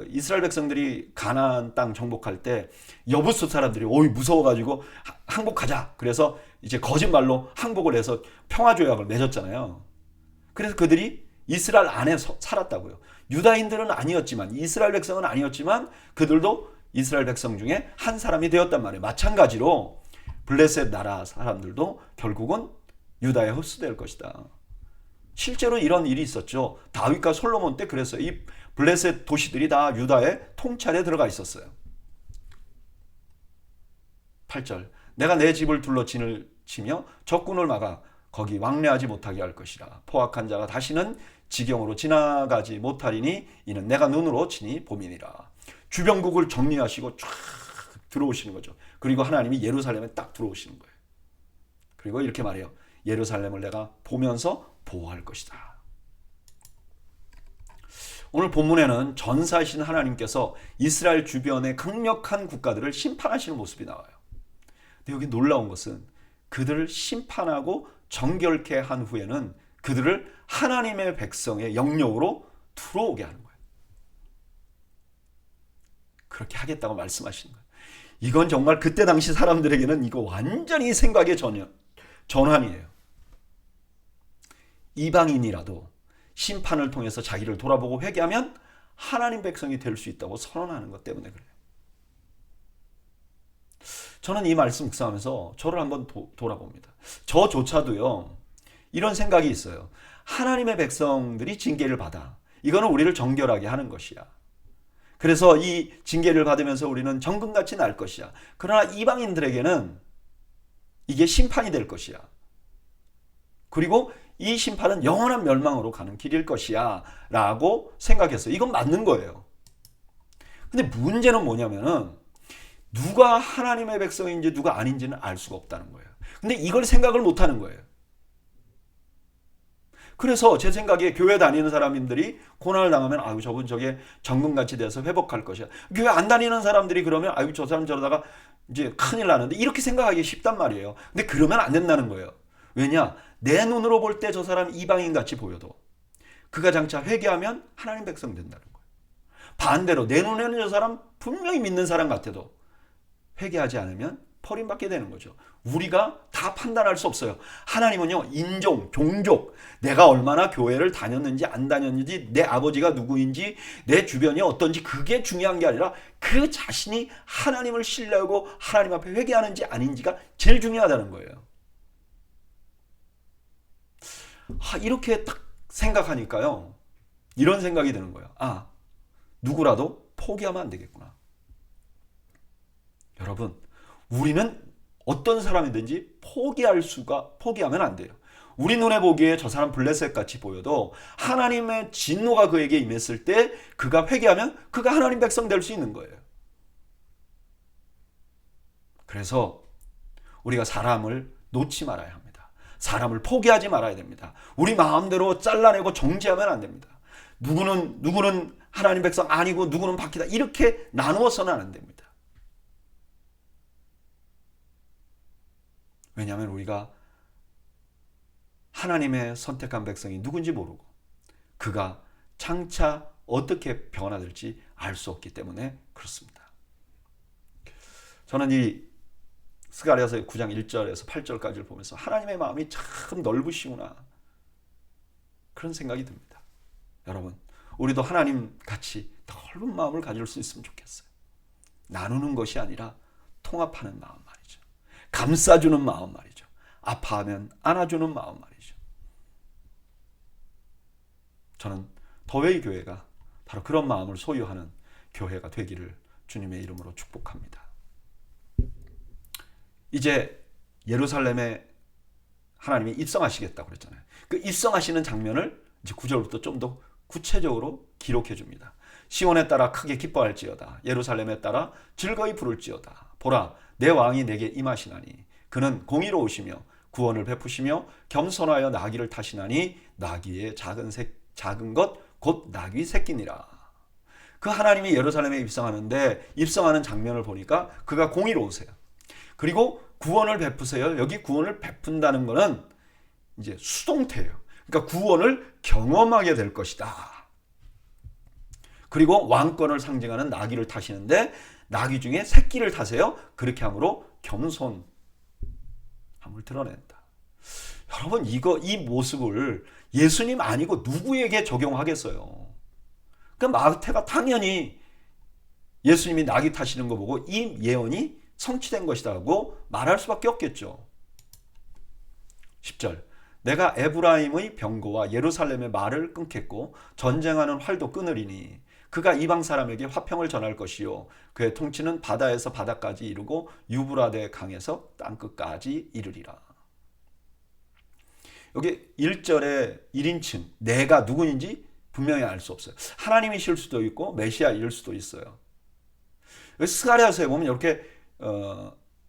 이스라엘 백성들이 가나안 땅 정복할 때 여부수 사람들이 오이 무서워가지고 항복하자. 그래서 이제 거짓말로 항복을 해서 평화조약을 맺었잖아요. 그래서 그들이 이스라엘 안에 살았다고요. 유다인들은 아니었지만 이스라엘 백성은 아니었지만 그들도 이스라엘 백성 중에 한 사람이 되었단 말이에요. 마찬가지로 블레셋 나라 사람들도 결국은 유다에 흡수될 것이다. 실제로 이런 일이 있었죠. 다윗과 솔로몬 때 그랬어요. 이 블레셋 도시들이 다 유다의 통찰에 들어가 있었어요. 8절 내가 내 집을 둘러 진을 치며 적군을 막아 거기 왕래하지 못하게 할 것이라. 포악한 자가 다시는 지경으로 지나가지 못하리니 이는 내가 눈으로 치니 봄이니라. 주변국을 정리하시고 쫙 들어오시는 거죠. 그리고 하나님이 예루살렘에 딱 들어오시는 거예요. 그리고 이렇게 말해요. 예루살렘을 내가 보면서 보호할 것이다. 오늘 본문에는 전사이신 하나님께서 이스라엘 주변의 강력한 국가들을 심판하시는 모습이 나와요. 근데 여기 놀라운 것은 그들을 심판하고 정결케 한 후에는 그들을 하나님의 백성의 영역으로 들어오게 하는 거예요. 그렇게 하겠다고 말씀하시는 거예요. 이건 정말 그때 당시 사람들에게는 이거 완전히 생각의 전환이에요. 이방인이라도 심판을 통해서 자기를 돌아보고 회개하면 하나님 백성이 될 수 있다고 선언하는 것 때문에 그래요. 저는 이 말씀 묵상하면서 저를 한번 돌아봅니다. 저조차도요 이런 생각이 있어요. 하나님의 백성들이 징계를 받아. 이거는 우리를 정결하게 하는 것이야. 그래서 이 징계를 받으면서 우리는 정금같이 날 것이야. 그러나 이방인들에게는 이게 심판이 될 것이야. 그리고 이 심판은 영원한 멸망으로 가는 길일 것이야 라고 생각했어요. 이건 맞는 거예요. 근데 문제는 뭐냐면은 누가 하나님의 백성인지 누가 아닌지는 알 수가 없다는 거예요. 근데 이걸 생각을 못하는 거예요. 그래서 제 생각에 교회 다니는 사람들이 고난을 당하면 아유 저분 저게 정금같이 돼서 회복할 것이야. 교회 안 다니는 사람들이 그러면 아유 저 사람 저러다가 이제 큰일 나는데 이렇게 생각하기 쉽단 말이에요. 근데 그러면 안 된다는 거예요. 왜냐? 내 눈으로 볼 때 저 사람 이방인같이 보여도 그가 장차 회개하면 하나님 백성 된다는 거예요. 반대로 내 눈에는 저 사람 분명히 믿는 사람 같아도 회개하지 않으면 버림받게 되는 거죠. 우리가 다 판단할 수 없어요. 하나님은요, 인종, 종족, 내가 얼마나 교회를 다녔는지 안 다녔는지, 내 아버지가 누구인지, 내 주변이 어떤지 그게 중요한 게 아니라 그 자신이 하나님을 신뢰하고 하나님 앞에 회개하는지 아닌지가 제일 중요하다는 거예요. 이렇게 딱 생각하니까요, 이런 생각이 드는 거예요. 누구라도 포기하면 안 되겠구나. 여러분, 우리는 어떤 사람이든지 포기하면 안 돼요. 우리 눈에 보기에 저 사람 블레셋 같이 보여도 하나님의 진노가 그에게 임했을 때 그가 회개하면 그가 하나님 백성 될 수 있는 거예요. 그래서 우리가 사람을 놓지 말아야 합니다. 사람을 포기하지 말아야 됩니다. 우리 마음대로 잘라내고 정죄하면 안 됩니다. 누구는 하나님 백성 아니고 누구는 바뀌다, 이렇게 나누어서는 안 됩니다. 왜냐하면 우리가 하나님의 선택한 백성이 누군지 모르고 그가 장차 어떻게 변화될지 알 수 없기 때문에 그렇습니다. 저는 이 스가랴서 9장 1절에서 8절까지를 보면서 하나님의 마음이 참 넓으시구나, 그런 생각이 듭니다. 여러분, 우리도 하나님 같이 넓은 마음을 가질 수 있으면 좋겠어요. 나누는 것이 아니라 통합하는 마음 말이죠. 감싸주는 마음 말이죠. 아파하면 안아주는 마음 말이죠. 저는 더웨이 교회가 바로 그런 마음을 소유하는 교회가 되기를 주님의 이름으로 축복합니다. 이제 예루살렘에 하나님이 입성하시겠다고 그랬잖아요. 그 입성하시는 장면을 이제 9절부터 좀 더 구체적으로 기록해 줍니다. 시온에 따라 크게 기뻐할지어다. 예루살렘에 따라 즐거이 부를지어다. 보라, 내 왕이 내게 임하시나니 그는 공의로우시며 구원을 베푸시며 겸손하여 나귀를 타시나니 나귀의 작은 것 곧 나귀 새끼니라. 그 하나님이 예루살렘에 입성하는데 입성하는 장면을 보니까 그가 공의로우세요. 그리고 구원을 베푸세요. 여기 구원을 베푼다는 것은 이제 수동태예요. 그러니까 구원을 경험하게 될 것이다. 그리고 왕권을 상징하는 나귀를 타시는데 나귀 중에 새끼를 타세요. 그렇게 함으로 겸손함을 드러낸다. 여러분, 이 모습을 예수님 아니고 누구에게 적용하겠어요? 그러니까 마태가 당연히 예수님이 나귀 타시는 거 보고 이 예언이 성취된 것이다 하고 말할 수밖에 없겠죠. 10절, 내가 에브라임의 병거와 예루살렘의 말을 끊겠고 전쟁하는 활도 끊으리니 그가 이방 사람에게 화평을 전할 것이요 그의 통치는 바다에서 바다까지 이르고 유브라데 강에서 땅끝까지 이르리라. 여기 1절에 1인칭 내가 누구인지 분명히 알 수 없어요. 하나님이실 수도 있고 메시아일 수도 있어요. 스가랴서에 보면 이렇게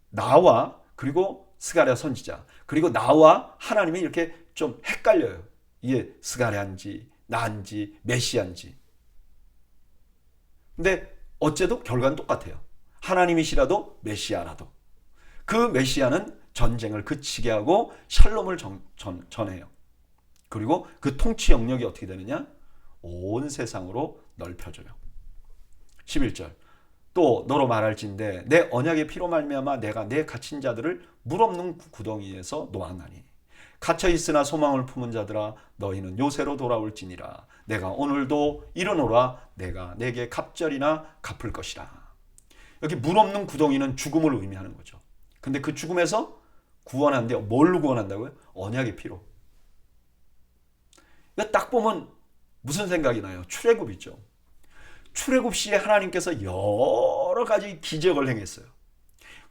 나와 그리고 스가랴 선지자 그리고 나와 하나님이 이렇게 좀 헷갈려요. 이게 스가랴인지 나인지 메시아인지. 근데 어째도 결과는 똑같아요. 하나님이시라도 메시아라도 그 메시아는 전쟁을 그치게 하고 샬롬을 전해요. 그리고 그 통치 영역이 어떻게 되느냐? 온 세상으로 넓혀져요. 11절, 또 너로 말할진대 내 언약의 피로 말미암아 내가 내 갇힌 자들을 물 없는 구덩이에서 놓았나니 갇혀 있으나 소망을 품은 자들아 너희는 요새로 돌아올지니라. 내가 오늘도 이르노라. 내가 내게 갑절이나 갚을 것이라. 여기 물 없는 구덩이는 죽음을 의미하는 거죠. 근데 그 죽음에서 구원한대요. 뭘로 구원한다고요? 언약의 피로. 그러니까 딱 보면 무슨 생각이 나요? 출애굽이죠. 출애굽 시에 하나님께서 여러 가지 기적을 행했어요.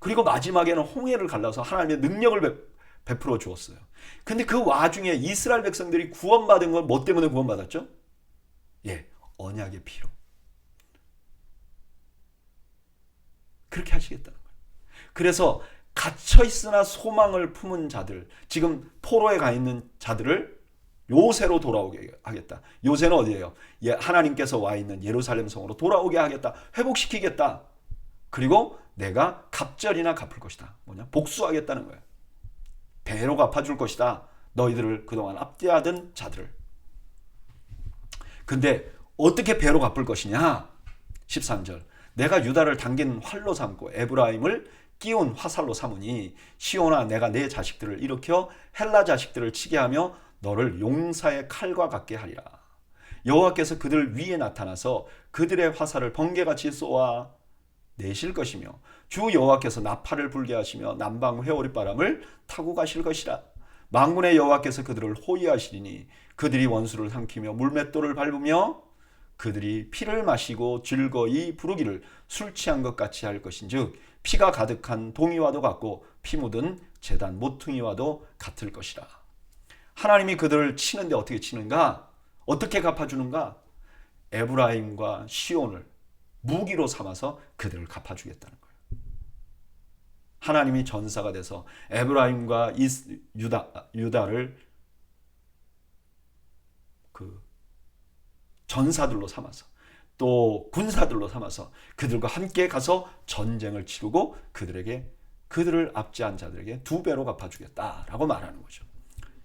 그리고 마지막에는 홍해를 갈라서 하나님의 능력을 베풀어 주었어요. 근데 그 와중에 이스라엘 백성들이 구원받은 건 뭐 때문에 구원받았죠? 언약의 피로. 그렇게 하시겠다는 거예요. 그래서 갇혀 있으나 소망을 품은 자들, 지금 포로에 가 있는 자들을 요새로 돌아오게 하겠다. 요새는 어디예요? 하나님께서 와 있는 예루살렘 성으로 돌아오게 하겠다. 회복시키겠다. 그리고 내가 갑절이나 갚을 것이다. 뭐냐? 복수하겠다는 거예요. 배로 갚아줄 것이다. 너희들을 그동안 압제하던 자들을. 근데 어떻게 배로 갚을 것이냐? 13절, 내가 유다를 당긴 활로 삼고 에브라임을 끼운 화살로 삼으니 시온아 내가 내 자식들을 일으켜 헬라 자식들을 치게 하며 너를 용사의 칼과 같게 하리라. 여호와께서 그들 위에 나타나서 그들의 화살을 번개같이 쏘아 내실 것이며 주 여호와께서 나팔을 불게 하시며 남방 회오리바람을 타고 가실 것이라. 만군의 여호와께서 그들을 호위하시리니 그들이 원수를 삼키며 물맷돌을 밟으며 그들이 피를 마시고 즐거이 부르기를 술 취한 것 같이 할 것인즉 피가 가득한 동이와도 같고 피 묻은 제단 모퉁이와도 같을 것이라. 하나님이 그들을 치는데 어떻게 치는가? 어떻게 갚아주는가? 에브라임과 시온을 무기로 삼아서 그들을 갚아주겠다는 거예요. 하나님이 전사가 돼서 에브라임과 유다를 그 전사들로 삼아서 또 군사들로 삼아서 그들과 함께 가서 전쟁을 치르고 그들을 압제한 자들에게 2배로 갚아주겠다라고 말하는 거죠.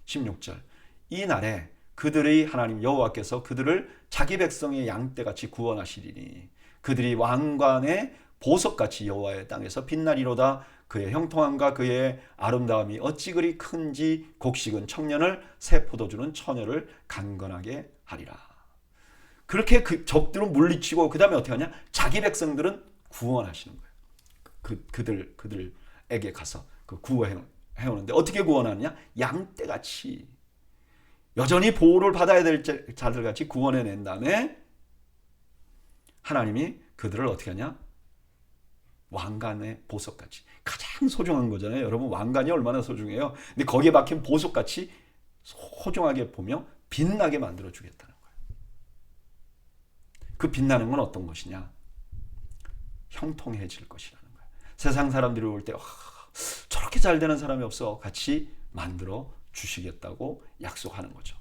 16절 이 날에 그들의 하나님 여호와께서 그들을 자기 백성의 양떼같이 구원하시리니 그들이 왕관의 보석같이 여호와의 땅에서 빛나리로다. 그의 형통함과 그의 아름다움이 어찌 그리 큰지 곡식은 청년을 새 포도주는 처녀를 강건하게 하리라. 그렇게 그 적들은 물리치고 그 다음에 어떻게 하냐? 자기 백성들은 구원하시는 거예요. 그들에게 가서 구원해 오는데 어떻게 구원하느냐? 양떼같이 여전히 보호를 받아야 될 자들같이 구원해낸 다음에 하나님이 그들을 어떻게 하냐? 왕관의 보석같이 가장 소중한 거잖아요. 여러분 왕관이 얼마나 소중해요. 근데 거기에 박힌 보석같이 소중하게 보며 빛나게 만들어 주겠다는 거예요. 그 빛나는 건 어떤 것이냐? 형통해질 것이라는 거예요. 세상 사람들이 올 때 저렇게 잘 되는 사람이 없어 같이 만들어 주시겠다고 약속하는 거죠.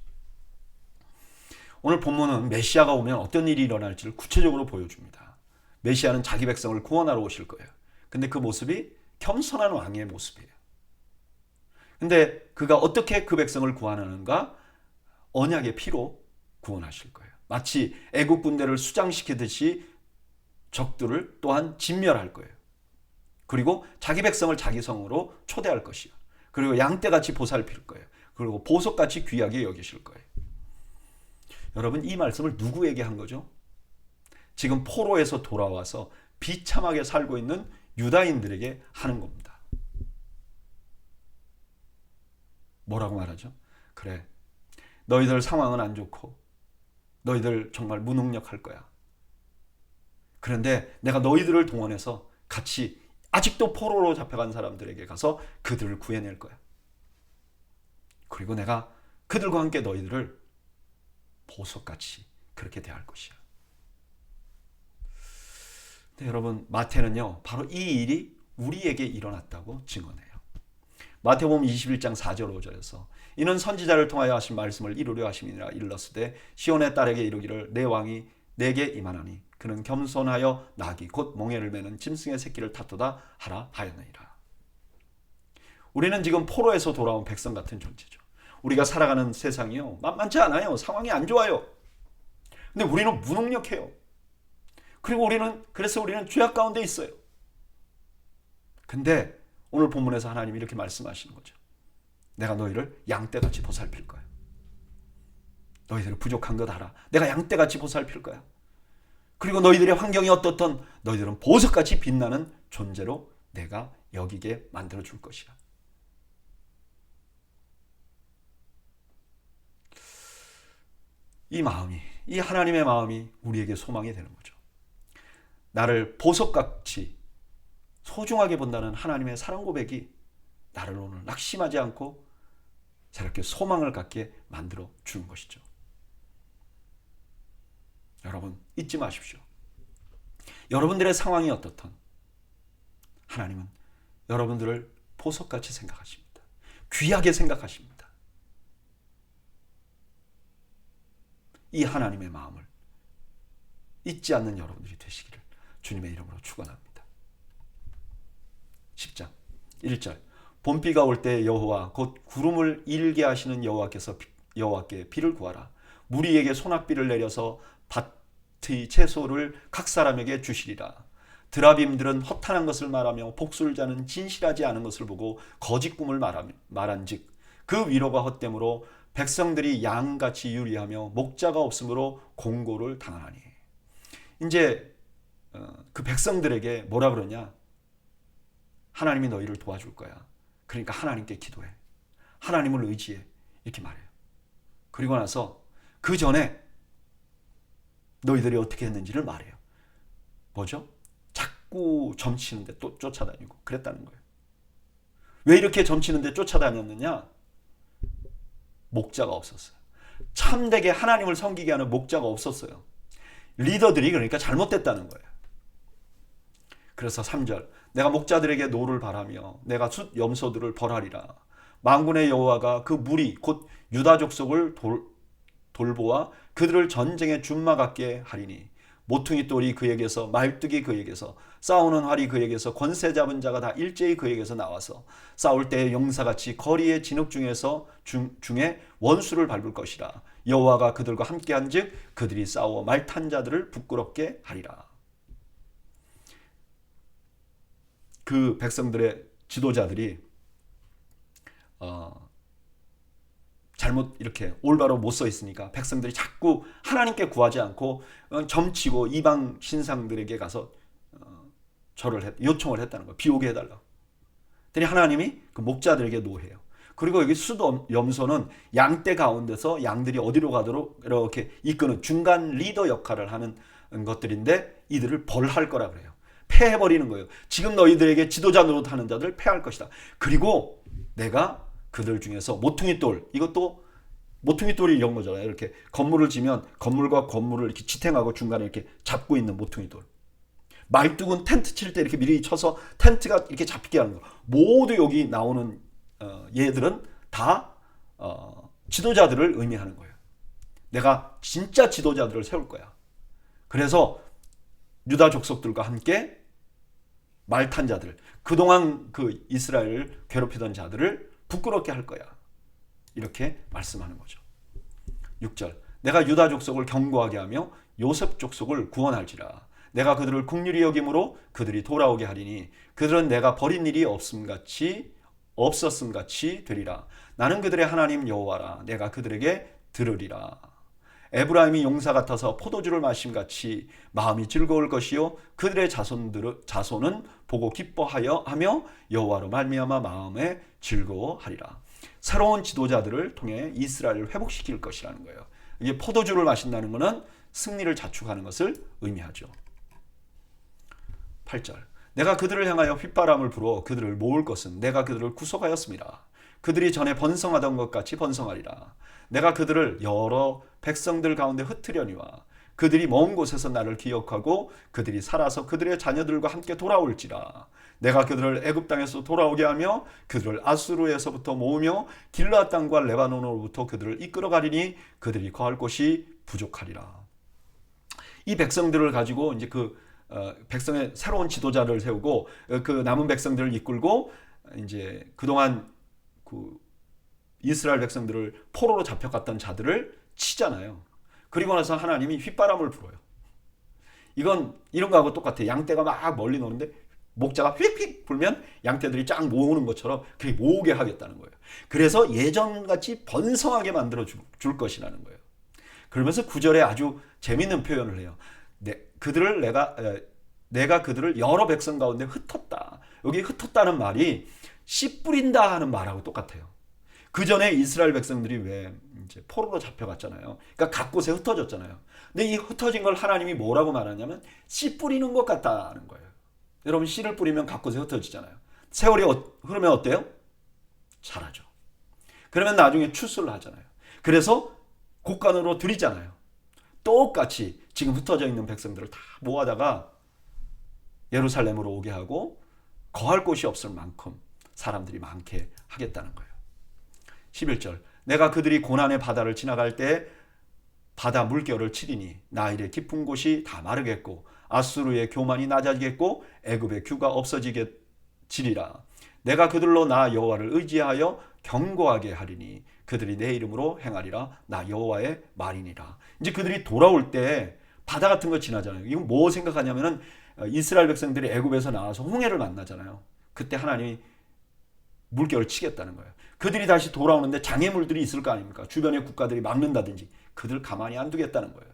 오늘 본문은 메시아가 오면 어떤 일이 일어날지를 구체적으로 보여줍니다. 메시아는 자기 백성을 구원하러 오실 거예요. 근데 그 모습이 겸손한 왕의 모습이에요. 근데 그가 어떻게 그 백성을 구원하는가? 언약의 피로 구원하실 거예요. 마치 애국 군대를 수장시키듯이 적들을 또한 진멸할 거예요. 그리고 자기 백성을 자기 성으로 초대할 것이요. 그리고 양떼같이 보살필 거예요. 그리고 보석같이 귀하게 여기실 거예요. 여러분 이 말씀을 누구에게 한 거죠? 지금 포로에서 돌아와서 비참하게 살고 있는 유다인들에게 하는 겁니다. 뭐라고 말하죠? 그래, 너희들 상황은 안 좋고 너희들 정말 무능력할 거야. 그런데 내가 너희들을 동원해서 같이 아직도 포로로 잡혀간 사람들에게 가서 그들을 구해낼 거야. 그리고 내가 그들과 함께 너희들을 보석같이 그렇게 대할 것이야. 네, 여러분 마태는요 바로 이 일이 우리에게 일어났다고 증언해요. 마태복음 21장 4절 5절에서 이는 선지자를 통하여 하신 말씀을 이루려 하심이니라. 일렀으되 시온의 딸에게 이르기를 내 왕이 내게 임하나니 그는 겸손하여 나귀 곧 몽에를 매는 짐승의 새끼를 탓도다 하라 하였느니라. 우리는 지금 포로에서 돌아온 백성 같은 존재죠. 우리가 살아가는 세상이요 만만치 않아요. 상황이 안 좋아요. 근데 우리는 무능력해요. 그리고 그래서 우리는 죄악 가운데 있어요. 근데 오늘 본문에서 하나님이 이렇게 말씀하시는 거죠. 내가 너희를 양떼같이 보살필 거야. 너희들 부족한 것 알아. 내가 양떼같이 보살필 거야. 그리고 너희들의 환경이 어떻든 너희들은 보석같이 빛나는 존재로 내가 여기게 만들어 줄 것이야. 이 하나님의 마음이 우리에게 소망이 되는 거죠. 나를 보석같이 소중하게 본다는 하나님의 사랑 고백이 나를 오늘 낙심하지 않고 새롭게 소망을 갖게 만들어 주는 것이죠. 여러분 잊지 마십시오. 여러분들의 상황이 어떻든 하나님은 여러분들을 보석같이 생각하십니다. 귀하게 생각하십니다. 이 하나님의 마음을 잊지 않는 여러분들이 되시기를 주님의 이름으로 축원합니다. 10장 1절 봄비가 올 때 여호와 곧 구름을 일게 하시는 여호와께 비를 구하라. 무리에게 소낙비를 내려서 밭의 채소를 각 사람에게 주시리라. 드라빔들은 허탄한 것을 말하며 복술자는 진실하지 않은 것을 보고 거짓 꿈을 말한즉 그 위로가 헛됨으로 백성들이 양같이 유리하며 목자가 없으므로 공고를 당하니. 이제 그 백성들에게 뭐라 그러냐? 하나님이 너희를 도와줄 거야. 그러니까 하나님께 기도해. 하나님을 의지해. 이렇게 말해요. 그리고 나서 그 전에 너희들이 어떻게 했는지를 말해요. 뭐죠? 자꾸 점치는데 또 쫓아다니고 그랬다는 거예요. 왜 이렇게 점치는데 쫓아다녔느냐? 목자가 없었어요. 참되게 하나님을 섬기게 하는 목자가 없었어요. 리더들이 그러니까 잘못됐다는 거예요. 그래서 3절 내가 목자들에게 노를 바라며 내가 숫 염소들을 벌하리라. 만군의 여호와가 그 무리 곧 유다 족속을 돌보아 그들을 전쟁의 준마 같게 하리니 모퉁이 돌이 그에게서 말뚝이 그에게서 싸우는 활이 그에게서 권세 잡은 자가 다 일제히 그에게서 나와서 싸울 때의 용사같이 거리의 진흙 중에 원수를 밟을 것이라. 여호와가 그들과 함께한즉 그들이 싸워 말탄 자들을 부끄럽게 하리라. 그 백성들의 지도자들이 잘못 이렇게 올바로 못 서 있으니까 백성들이 자꾸 하나님께 구하지 않고 점치고 이방 신상들에게 가서 요청을 했다는 거예요. 비 오게 해달라고. 그랬더니 하나님이 그 목자들에게 노해요. 그리고 여기 수도 염소는 양떼 가운데서 양들이 어디로 가도록 이렇게 이끄는 중간 리더 역할을 하는 것들인데 이들을 벌할 거라 그래요. 패해버리는 거예요. 지금 너희들에게 지도자 노릇하는 자들 패할 것이다. 그리고 내가 그들 중에서 모퉁이돌, 이것도 모퉁이돌이 이런 거잖아요. 이렇게 건물을 지면 건물과 건물을 이렇게 지탱하고 중간에 이렇게 잡고 있는 모퉁이돌. 말뚝은 텐트 칠 때 이렇게 미리 쳐서 텐트가 이렇게 잡히게 하는 거. 모두 여기 나오는 얘들은 다 지도자들을 의미하는 거예요. 내가 진짜 지도자들을 세울 거야. 그래서 유다 족속들과 함께 말탄 자들, 그동안 그 이스라엘을 괴롭히던 자들을 부끄럽게 할 거야. 이렇게 말씀하는 거죠. 6절 내가 유다 족속을 견고하게 하며 요셉 족속을 구원할지라. 내가 그들을 긍휼히 여김으로 그들이 돌아오게 하리니 그들은 내가 버린 일이 없었음 같이 되리라. 나는 그들의 하나님 여호와라. 내가 그들에게 들으리라. 에브라임이 용사 같아서 포도주를 마심같이 마음이 즐거울 것이요 그들의 자손은 보고 기뻐하며 여호와로 말미암아 마음에 즐거워하리라. 새로운 지도자들을 통해 이스라엘을 회복시킬 것이라는 거예요. 이게 포도주를 마신다는 것은 승리를 자축하는 것을 의미하죠. 8절 내가 그들을 향하여 휘바람을 불어 그들을 모을 것은 내가 그들을 구속하였습니다. 그들이 전에 번성하던 것 같이 번성하리라. 내가 그들을 여러 백성들 가운데 흩으려니와 그들이 먼 곳에서 나를 기억하고 그들이 살아서 그들의 자녀들과 함께 돌아올지라. 내가 그들을 애굽 땅에서 돌아오게 하며 그들을 아수르에서부터 모으며 길르앗 땅과 레바논으로부터 그들을 이끌어가리니 그들이 거할 곳이 부족하리라. 이 백성들을 가지고 이제 그 백성의 새로운 지도자를 세우고 그 남은 백성들을 이끌고 이제 그동안 그 이스라엘 백성들을 포로로 잡혀갔던 자들을 치잖아요. 그리고 나서 하나님이 휘바람을 불어요. 이건 이런 거하고 똑같아요. 양떼가 막 멀리 노는데 목자가 휙휙 불면 양떼들이 쫙 모으는 것처럼 그렇게 모으게 하겠다는 거예요. 그래서 예전같이 번성하게 만들어 줄 것이라는 거예요. 그러면서 9절에 아주 재밌는 표현을 해요. 내가 그들을 여러 백성 가운데 흩었다. 여기 흩었다는 말이 씨 뿌린다 하는 말하고 똑같아요. 그 전에 이스라엘 백성들이 왜 이제 포로로 잡혀갔잖아요. 그러니까 각 곳에 흩어졌잖아요. 근데 이 흩어진 걸 하나님이 뭐라고 말하냐면 씨 뿌리는 것 같다는 거예요. 여러분 씨를 뿌리면 각 곳에 흩어지잖아요. 세월이 흐르면 어때요? 자라죠. 그러면 나중에 추수를 하잖아요. 그래서 곡간으로 들이잖아요. 똑같이 지금 흩어져 있는 백성들을 다 모아다가 예루살렘으로 오게 하고 거할 곳이 없을 만큼 사람들이 많게 하겠다는 거예요. 11절 내가 그들이 고난의 바다를 지나갈 때 바다 물결을 치리니 나일의 깊은 곳이 다 마르겠고 아수르의 교만이 낮아지겠고 애굽의 규가 없어지리라. 내가 그들로 나 여호와를 의지하여 견고하게 하리니 그들이 내 이름으로 행하리라. 나 여호와의 말이니라. 이제 그들이 돌아올 때 바다 같은 거 지나잖아요. 이건 뭐 생각하냐면은 이스라엘 백성들이 애굽에서 나와서 홍해를 만나잖아요. 그때 하나님이 물결을 치겠다는 거예요. 그들이 다시 돌아오는데 장애물들이 있을 거 아닙니까? 주변의 국가들이 막는다든지 그들 가만히 안 두겠다는 거예요.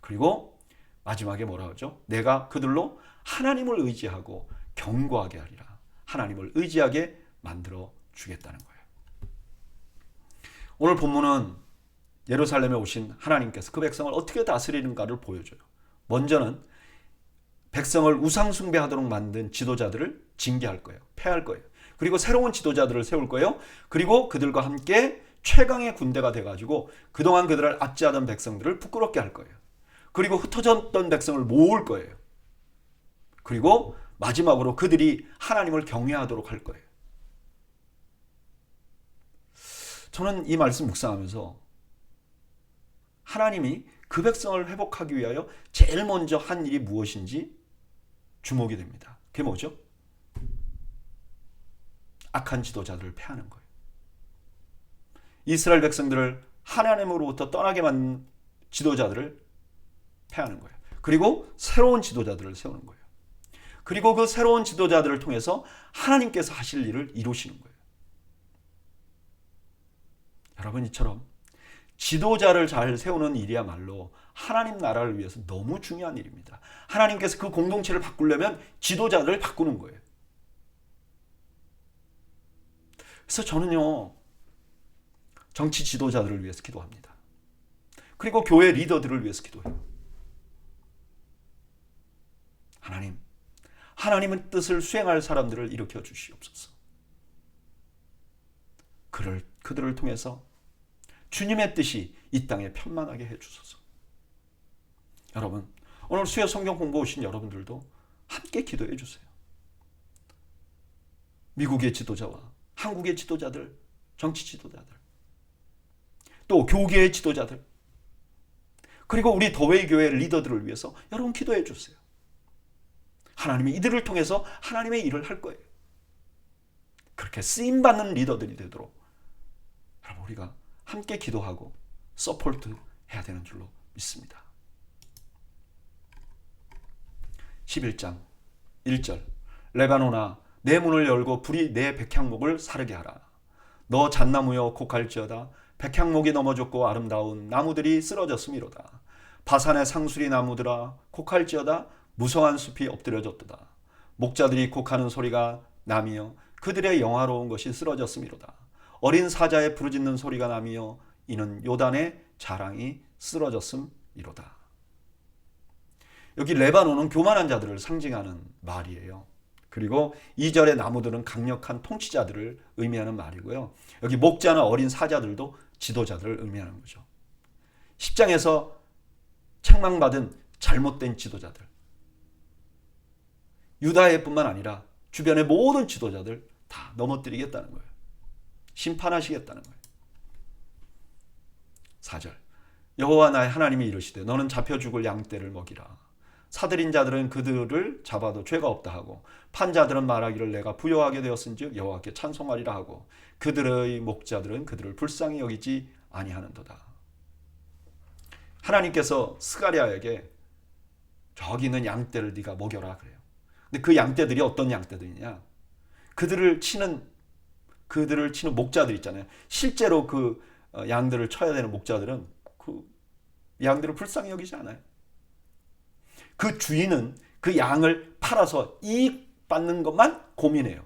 그리고 마지막에 뭐라 하죠? 내가 그들로 하나님을 의지하고 견고하게 하리라. 하나님을 의지하게 만들어 주겠다는 거예요. 오늘 본문은 예루살렘에 오신 하나님께서 그 백성을 어떻게 다스리는가를 보여줘요. 먼저는 백성을 우상 숭배하도록 만든 지도자들을 징계할 거예요. 패할 거예요. 그리고 새로운 지도자들을 세울 거예요. 그리고 그들과 함께 최강의 군대가 돼가지고 그동안 그들을 압제하던 백성들을 부끄럽게 할 거예요. 그리고 흩어졌던 백성을 모을 거예요. 그리고 마지막으로 그들이 하나님을 경외하도록 할 거예요. 저는 이 말씀 묵상하면서 하나님이 그 백성을 회복하기 위하여 제일 먼저 한 일이 무엇인지 주목이 됩니다. 그게 뭐죠? 악한 지도자들을 패하는 거예요. 이스라엘 백성들을 하나님으로부터 떠나게 만든 지도자들을 패하는 거예요. 그리고 새로운 지도자들을 세우는 거예요. 그리고 그 새로운 지도자들을 통해서 하나님께서 하실 일을 이루시는 거예요. 여러분, 이처럼 지도자를 잘 세우는 일이야말로 하나님 나라를 위해서 너무 중요한 일입니다. 하나님께서 그 공동체를 바꾸려면 지도자를 바꾸는 거예요. 그래서 저는요, 정치 지도자들을 위해서 기도합니다. 그리고 교회 리더들을 위해서 기도해요. 하나님은 뜻을 수행할 사람들을 일으켜 주시옵소서. 그들을 통해서 주님의 뜻이 이 땅에 편만하게 해주소서. 여러분, 오늘 수요 성경 공부 오신 여러분들도 함께 기도해 주세요. 미국의 지도자와 한국의 지도자들, 정치 지도자들, 또 교계의 지도자들, 그리고 우리 더웨이 교회 리더들을 위해서 여러분 기도해 주세요. 하나님이 이들을 통해서 하나님의 일을 할 거예요. 그렇게 쓰임받는 리더들이 되도록 여러분, 우리가 함께 기도하고 서포트 해야 되는 줄로 믿습니다. 11장 1절, 레바논아 내 문을 열고 불이 내 백향목을 사르게 하라. 너 잣나무여 곡할지어다. 백향목이 넘어졌고 아름다운 나무들이 쓰러졌음이로다. 바산의 상수리 나무들아 곡할지어다. 무성한 숲이 엎드려졌도다. 목자들이 곡하는 소리가 나며 그들의 영화로운 것이 쓰러졌음이로다. 어린 사자의 부르짖는 소리가 나며 이는 요단의 자랑이 쓰러졌음이로다. 여기 레바논은 교만한 자들을 상징하는 말이에요. 그리고 2절의 나무들은 강력한 통치자들을 의미하는 말이고요. 여기 목자나 어린 사자들도 지도자들을 의미하는 거죠. 10장에서 책망받은 잘못된 지도자들, 유다의 뿐만 아니라 주변의 모든 지도자들 다 넘어뜨리겠다는 거예요. 심판하시겠다는 거예요. 4절, 여호와 나의 하나님이 이르시되 너는 잡혀 죽을 양떼를 먹이라. 사들인 자들은 그들을 잡아도 죄가 없다 하고 판자들은 말하기를 내가 부요하게 되었은즉 여호와께 찬송하리라 하고 그들의 목자들은 그들을 불쌍히 여기지 아니하는도다. 하나님께서 스가랴에게 저기 있는 양떼를 네가 먹여라 그래요. 근데 그 양떼들이 어떤 양떼들이냐? 그들을 치는 목자들 있잖아요. 실제로 그 양들을 쳐야 되는 목자들은 그 양들을 불쌍히 여기지 않아요. 그 주인은 그 양을 팔아서 이익 받는 것만 고민해요.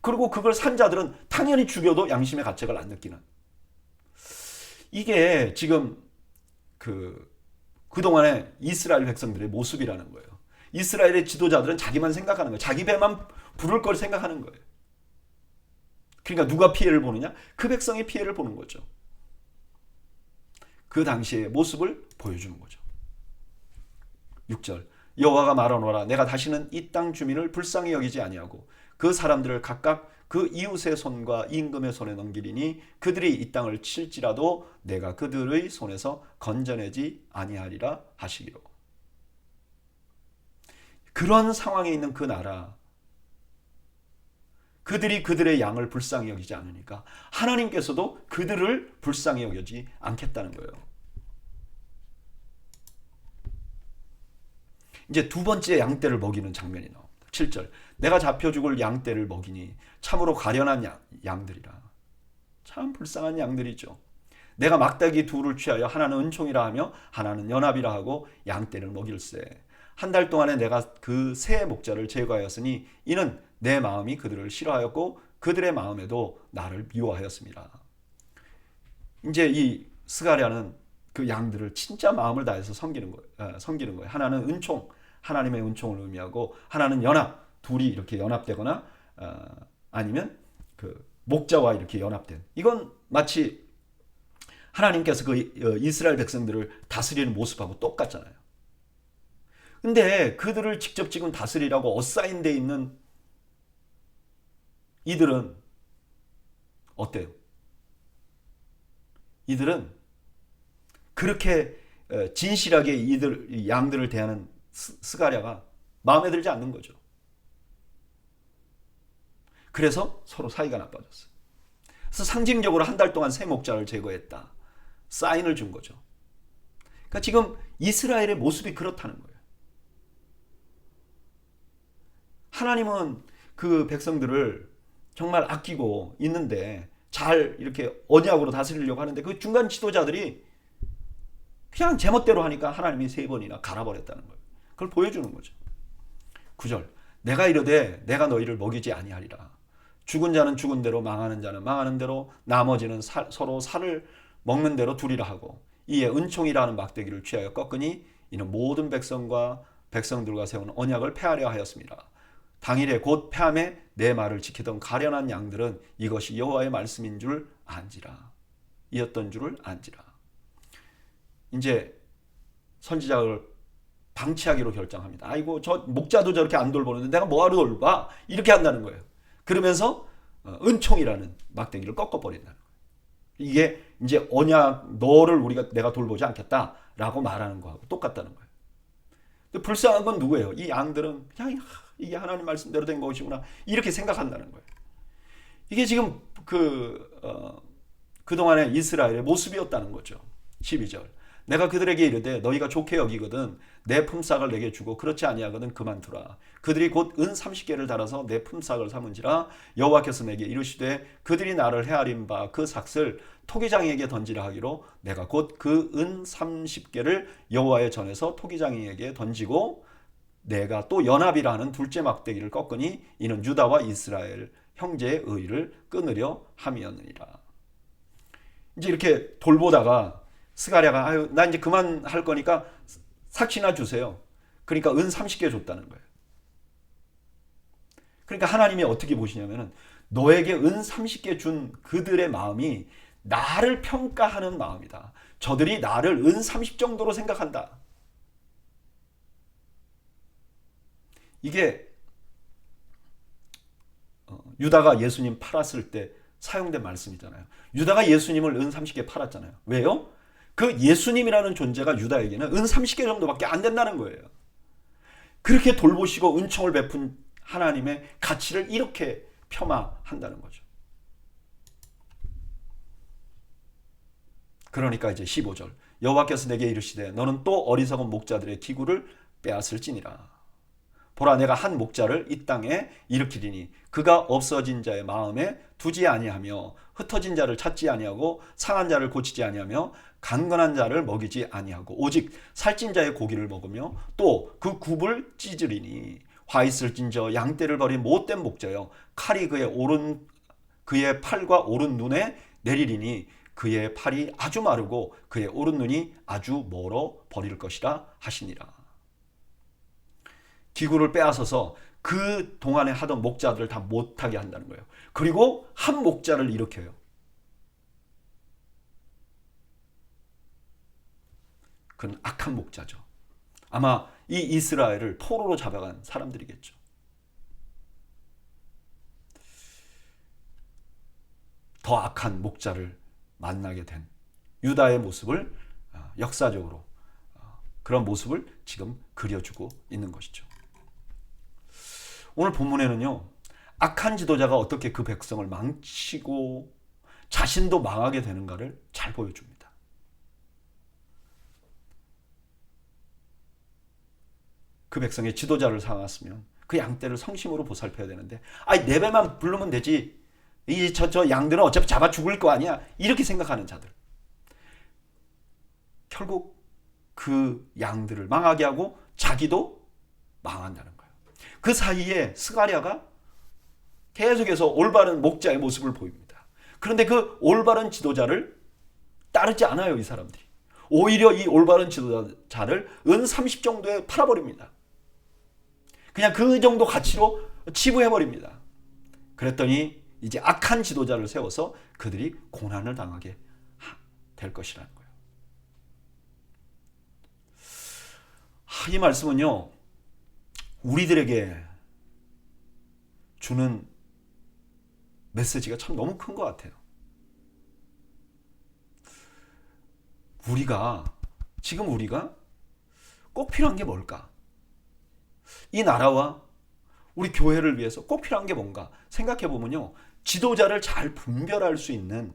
그리고 그걸 산 자들은 당연히 죽여도 양심의 가책을 안 느끼는. 이게 지금 그동안의 이스라엘 백성들의 모습이라는 거예요. 이스라엘의 지도자들은 자기만 생각하는 거예요. 자기 배만 부를 걸 생각하는 거예요. 그러니까 누가 피해를 보느냐? 그 백성이 피해를 보는 거죠. 그 당시의 모습을 보여주는 거죠. 6절, 여호와가 말하노라 내가 다시는 이 땅 주민을 불쌍히 여기지 아니하고 그 사람들을 각각 그 이웃의 손과 임금의 손에 넘기리니 그들이 이 땅을 칠지라도 내가 그들의 손에서 건져내지 아니하리라 하시기로. 그런 상황에 있는 그 나라, 그들이 그들의 양을 불쌍히 여기지 않으니까 하나님께서도 그들을 불쌍히 여기지 않겠다는 거예요. 이제 두 번째 양떼를 먹이는 장면이 나옵니다. 7절. 내가 잡혀 죽을 양떼를 먹이니 참으로 가련한 양들이라. 참 불쌍한 양들이죠. 내가 막대기 둘을 취하여 하나는 은총이라 하며 하나는 연합이라 하고 양떼를 먹일세. 한 달 동안에 내가 그 세 목자를 제거하였으니 이는 내 마음이 그들을 싫어하였고 그들의 마음에도 나를 미워하였습니다. 이제 이 스가랴는 그 양들을 진짜 마음을 다해서 섬기는 거예요. 하나는 은총, 하나님의 은총을 의미하고 하나는 연합, 둘이 이렇게 연합되거나 아니면 그 목자와 이렇게 연합된. 이건 마치 하나님께서 그 이스라엘 백성들을 다스리는 모습하고 똑같잖아요. 근데 그들을 직접 지금 다스리라고 어사인되어 있는 이들은 어때요? 이들은 그렇게 진실하게 이 양들을 대하는 스가랴가 마음에 들지 않는 거죠. 그래서 서로 사이가 나빠졌어요. 그래서 상징적으로 한 달 동안 새 목자를 제거했다. 사인을 준 거죠. 그러니까 지금 이스라엘의 모습이 그렇다는 거예요. 하나님은 그 백성들을 정말 아끼고 있는데 잘 이렇게 언약으로 다스리려고 하는데 그 중간 지도자들이 그냥 제멋대로 하니까 하나님이 3번이나 갈아버렸다는 거예요. 그걸 보여주는 거죠. 9절. 내가 이르되 내가 너희를 먹이지 아니하리라. 죽은 자는 죽은 대로 망하는 자는 망하는 대로 나머지는 서로 살을 먹는 대로 두리라 하고 이에 은총이라는 막대기를 취하여 꺾으니 이는 모든 백성들과 세운 언약을 폐하려 하였습니다. 당일에 곧 폐함에 내 말을 지키던 가련한 양들은 이것이 여호와의 말씀인 줄 안지라. 이었던 줄을 안지라. 이제 선지자를 방치하기로 결정합니다. 아이고 저 목자도 저렇게 안 돌보는데 내가 뭐하러 돌봐? 이렇게 한다는 거예요. 그러면서 은총이라는 막대기를 꺾어버린다는 거예요. 이게 이제 언약 너를 내가 돌보지 않겠다라고 말하는 거하고 똑같다는 거예요. 근데 불쌍한 건 누구예요? 이 양들은 그냥 이게 하나님 말씀대로 된 것이구나 이렇게 생각한다는 거예요. 이게 지금 그동안의 이스라엘의 모습이었다는 거죠. 12절. 내가 그들에게 이르되 너희가 좋게 여기거든 내 품삯을 내게 주고 그렇지 아니하거든 그만두라. 그들이 곧 은 30개를 달아서 내 품삯을 삼은지라. 여호와께서 내게 이르시되 그들이 나를 헤아린 바 그 삭을 토기장이에게 던지라 하기로 내가 곧 그 은 30개를 여호와의 전에서 토기장이에게 던지고 내가 또 연합이라 하는 둘째 막대기를 꺾으니 이는 유다와 이스라엘 형제의 의를 끊으려 함이었느니라. 이제 이렇게 돌보다가 스가랴가 아유 나 이제 그만할 거니까 삭시나 주세요. 그러니까 은 30개 줬다는 거예요. 그러니까 하나님이 어떻게 보시냐면은 너에게 은 30개 준 그들의 마음이 나를 평가하는 마음이다. 저들이 나를 은 30 정도로 생각한다. 이게 유다가 예수님 팔았을 때 사용된 말씀이잖아요. 유다가 예수님을 은 30개 팔았잖아요. 왜요? 그 예수님이라는 존재가 유다에게는 은 30개 정도밖에 안 된다는 거예요. 그렇게 돌보시고 은총을 베푼 하나님의 가치를 이렇게 폄하한다는 거죠. 그러니까 이제 15절. 여호와께서 내게 이르시되 너는 또 어리석은 목자들의 기구를 빼앗을지니라. 보라 내가 한 목자를 이 땅에 일으키리니 그가 없어진 자의 마음에 두지 아니하며 흩어진 자를 찾지 아니하고 상한 자를 고치지 아니하며 강건한 자를 먹이지 아니하고 오직 살찐 자의 고기를 먹으며 또 그 굽을 찢으리니 화 있을진저 양떼를 버린 못된 목자여 칼이 그의 팔과 오른 눈에 내리리니 그의 팔이 아주 마르고 그의 오른 눈이 아주 멀어 버릴 것이라 하시니라. 기구를 빼앗아서 그 동안에 하던 목자들을 다 못하게 한다는 거예요. 그리고 한 목자를 일으켜요. 그건 악한 목자죠. 아마 이 이스라엘을 포로로 잡아간 사람들이겠죠. 더 악한 목자를 만나게 된 유다의 모습을 역사적으로 그런 모습을 지금 그려주고 있는 것이죠. 오늘 본문에는요, 악한 지도자가 어떻게 그 백성을 망치고 자신도 망하게 되는가를 잘 보여줍니다. 그 백성의 지도자를 삼았으면 그 양떼를 성심으로 보살펴야 되는데, 아니 내 배만 부르면 되지, 이 저 양들은 어차피 잡아 죽을 거 아니야, 이렇게 생각하는 자들. 결국 그 양들을 망하게 하고 자기도 망한다는 거예요. 그 사이에 스가랴가 계속해서 올바른 목자의 모습을 보입니다. 그런데 그 올바른 지도자를 따르지 않아요, 이 사람들이. 오히려 이 올바른 지도자를 은 30 정도에 팔아버립니다. 그냥 그 정도 가치로 치부해버립니다. 그랬더니 이제 악한 지도자를 세워서 그들이 고난을 당하게 될 것이라는 거예요. 이 말씀은요, 우리들에게 주는 메시지가 참 너무 큰 것 같아요. 지금 우리가 꼭 필요한 게 뭘까? 이 나라와 우리 교회를 위해서 꼭 필요한 게 뭔가 생각해 보면요, 지도자를 잘 분별할 수 있는,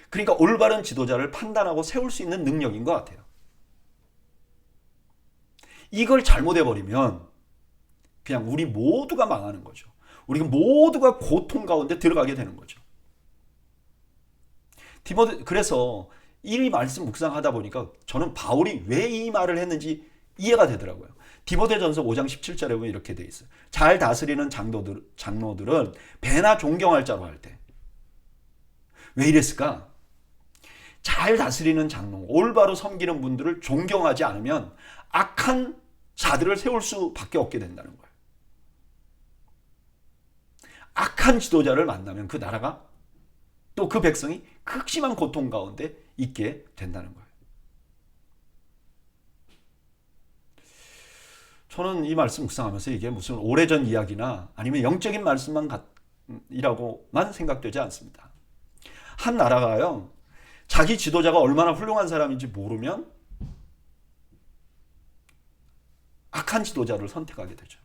그러니까 올바른 지도자를 판단하고 세울 수 있는 능력인 것 같아요. 이걸 잘못해버리면 그냥 우리 모두가 망하는 거죠. 우리 모두가 고통 가운데 들어가게 되는 거죠. 그래서 이 말씀 묵상하다 보니까 저는 바울이 왜 이 말을 했는지 이해가 되더라고요. 디모데전서 5장 17절에 보면 이렇게 돼 있어요. 잘 다스리는 장로들은 배나 존경할 자로 할 때. 왜 이랬을까? 잘 다스리는 장로, 올바로 섬기는 분들을 존경하지 않으면 악한 자들을 세울 수밖에 없게 된다는 거예요. 악한 지도자를 만나면 그 나라가, 또 그 백성이 극심한 고통 가운데 있게 된다는 거예요. 저는 이 말씀 묵상하면서 이게 무슨 오래전 이야기나 아니면 영적인 말씀이라고만 생각되지 않습니다. 한 나라가요, 자기 지도자가 얼마나 훌륭한 사람인지 모르면 악한 지도자를 선택하게 되죠.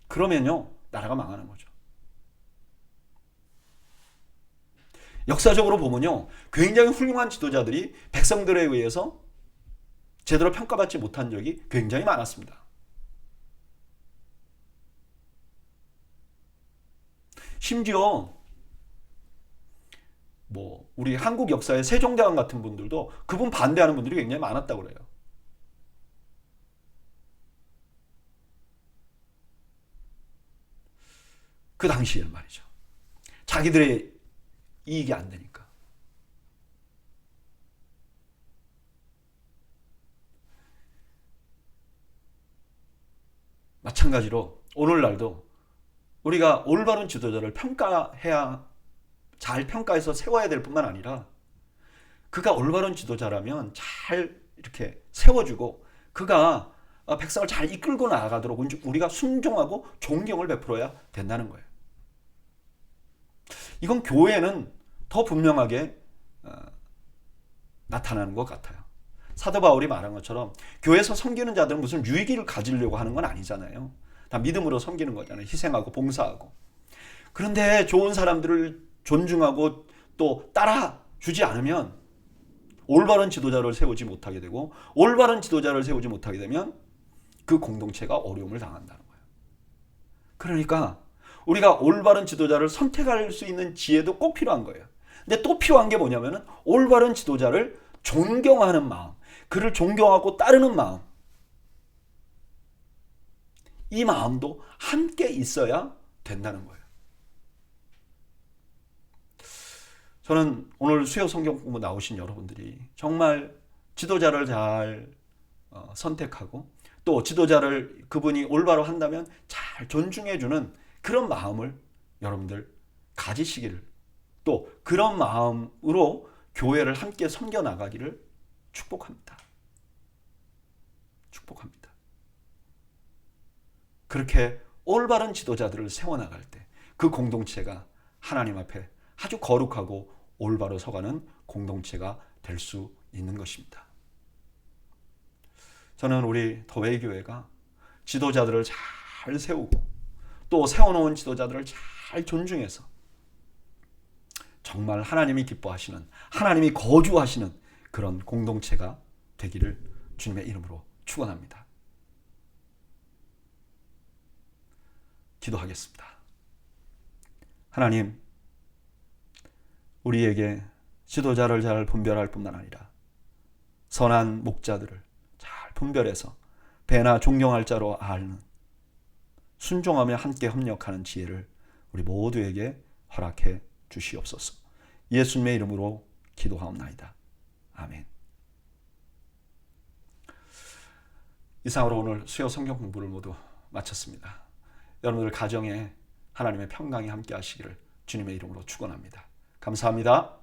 그러면요, 나라가 망하는 거죠. 역사적으로 보면요, 굉장히 훌륭한 지도자들이 백성들에 의해서 제대로 평가받지 못한 적이 굉장히 많았습니다. 심지어 우리 한국 역사의 세종대왕 같은 분들도 그분 반대하는 분들이 굉장히 많았다고 그래요. 그 당시에는 말이죠. 자기들의 이익이 안 되니까. 마찬가지로 오늘날도 우리가 올바른 지도자를 잘 평가해서 세워야 될 뿐만 아니라, 그가 올바른 지도자라면 잘 이렇게 세워주고 그가 백성을 잘 이끌고 나아가도록 우리가 순종하고 존경을 베풀어야 된다는 거예요. 이건 교회는 더 분명하게 나타나는 것 같아요. 사도 바울이 말한 것처럼 교회에서 섬기는 자들은 무슨 유익을 가지려고 하는 건 아니잖아요. 다 믿음으로 섬기는 거잖아요. 희생하고 봉사하고. 그런데 좋은 사람들을 존중하고 또 따라주지 않으면 올바른 지도자를 세우지 못하게 되고, 올바른 지도자를 세우지 못하게 되면 그 공동체가 어려움을 당한다는 거예요. 그러니까 우리가 올바른 지도자를 선택할 수 있는 지혜도 꼭 필요한 거예요. 근데 또 필요한 게 뭐냐면은 올바른 지도자를 존경하는 마음, 그를 존경하고 따르는 마음, 이 마음도 함께 있어야 된다는 거예요. 저는 오늘 수요 성경 공부 나오신 여러분들이 정말 지도자를 잘 선택하고, 또 지도자를 그분이 올바로 한다면 잘 존중해주는 그런 마음을 여러분들 가지시기를, 또 그런 마음으로 교회를 함께 섬겨나가기를 축복합니다. 축복합니다. 그렇게 올바른 지도자들을 세워나갈 때 그 공동체가 하나님 앞에 아주 거룩하고 올바로 서가는 공동체가 될 수 있는 것입니다. 저는 우리 더웨이 교회가 지도자들을 잘 세우고 또 세워놓은 지도자들을 잘 존중해서 정말 하나님이 기뻐하시는, 하나님이 거주하시는 그런 공동체가 되기를 주님의 이름으로 축원합니다. 기도하겠습니다. 하나님, 우리에게 지도자를 잘 분별할 뿐만 아니라 선한 목자들을 잘 분별해서 배나 존경할 자로 아는 순종하며 함께 협력하는 지혜를 우리 모두에게 허락해 주시옵소서. 예수님의 이름으로 기도하옵나이다. 아멘. 이상으로 오늘 수요 성경 공부를 모두 마쳤습니다. 여러분들 가정에 하나님의 평강이 함께 하시기를 주님의 이름으로 축원합니다. 감사합니다.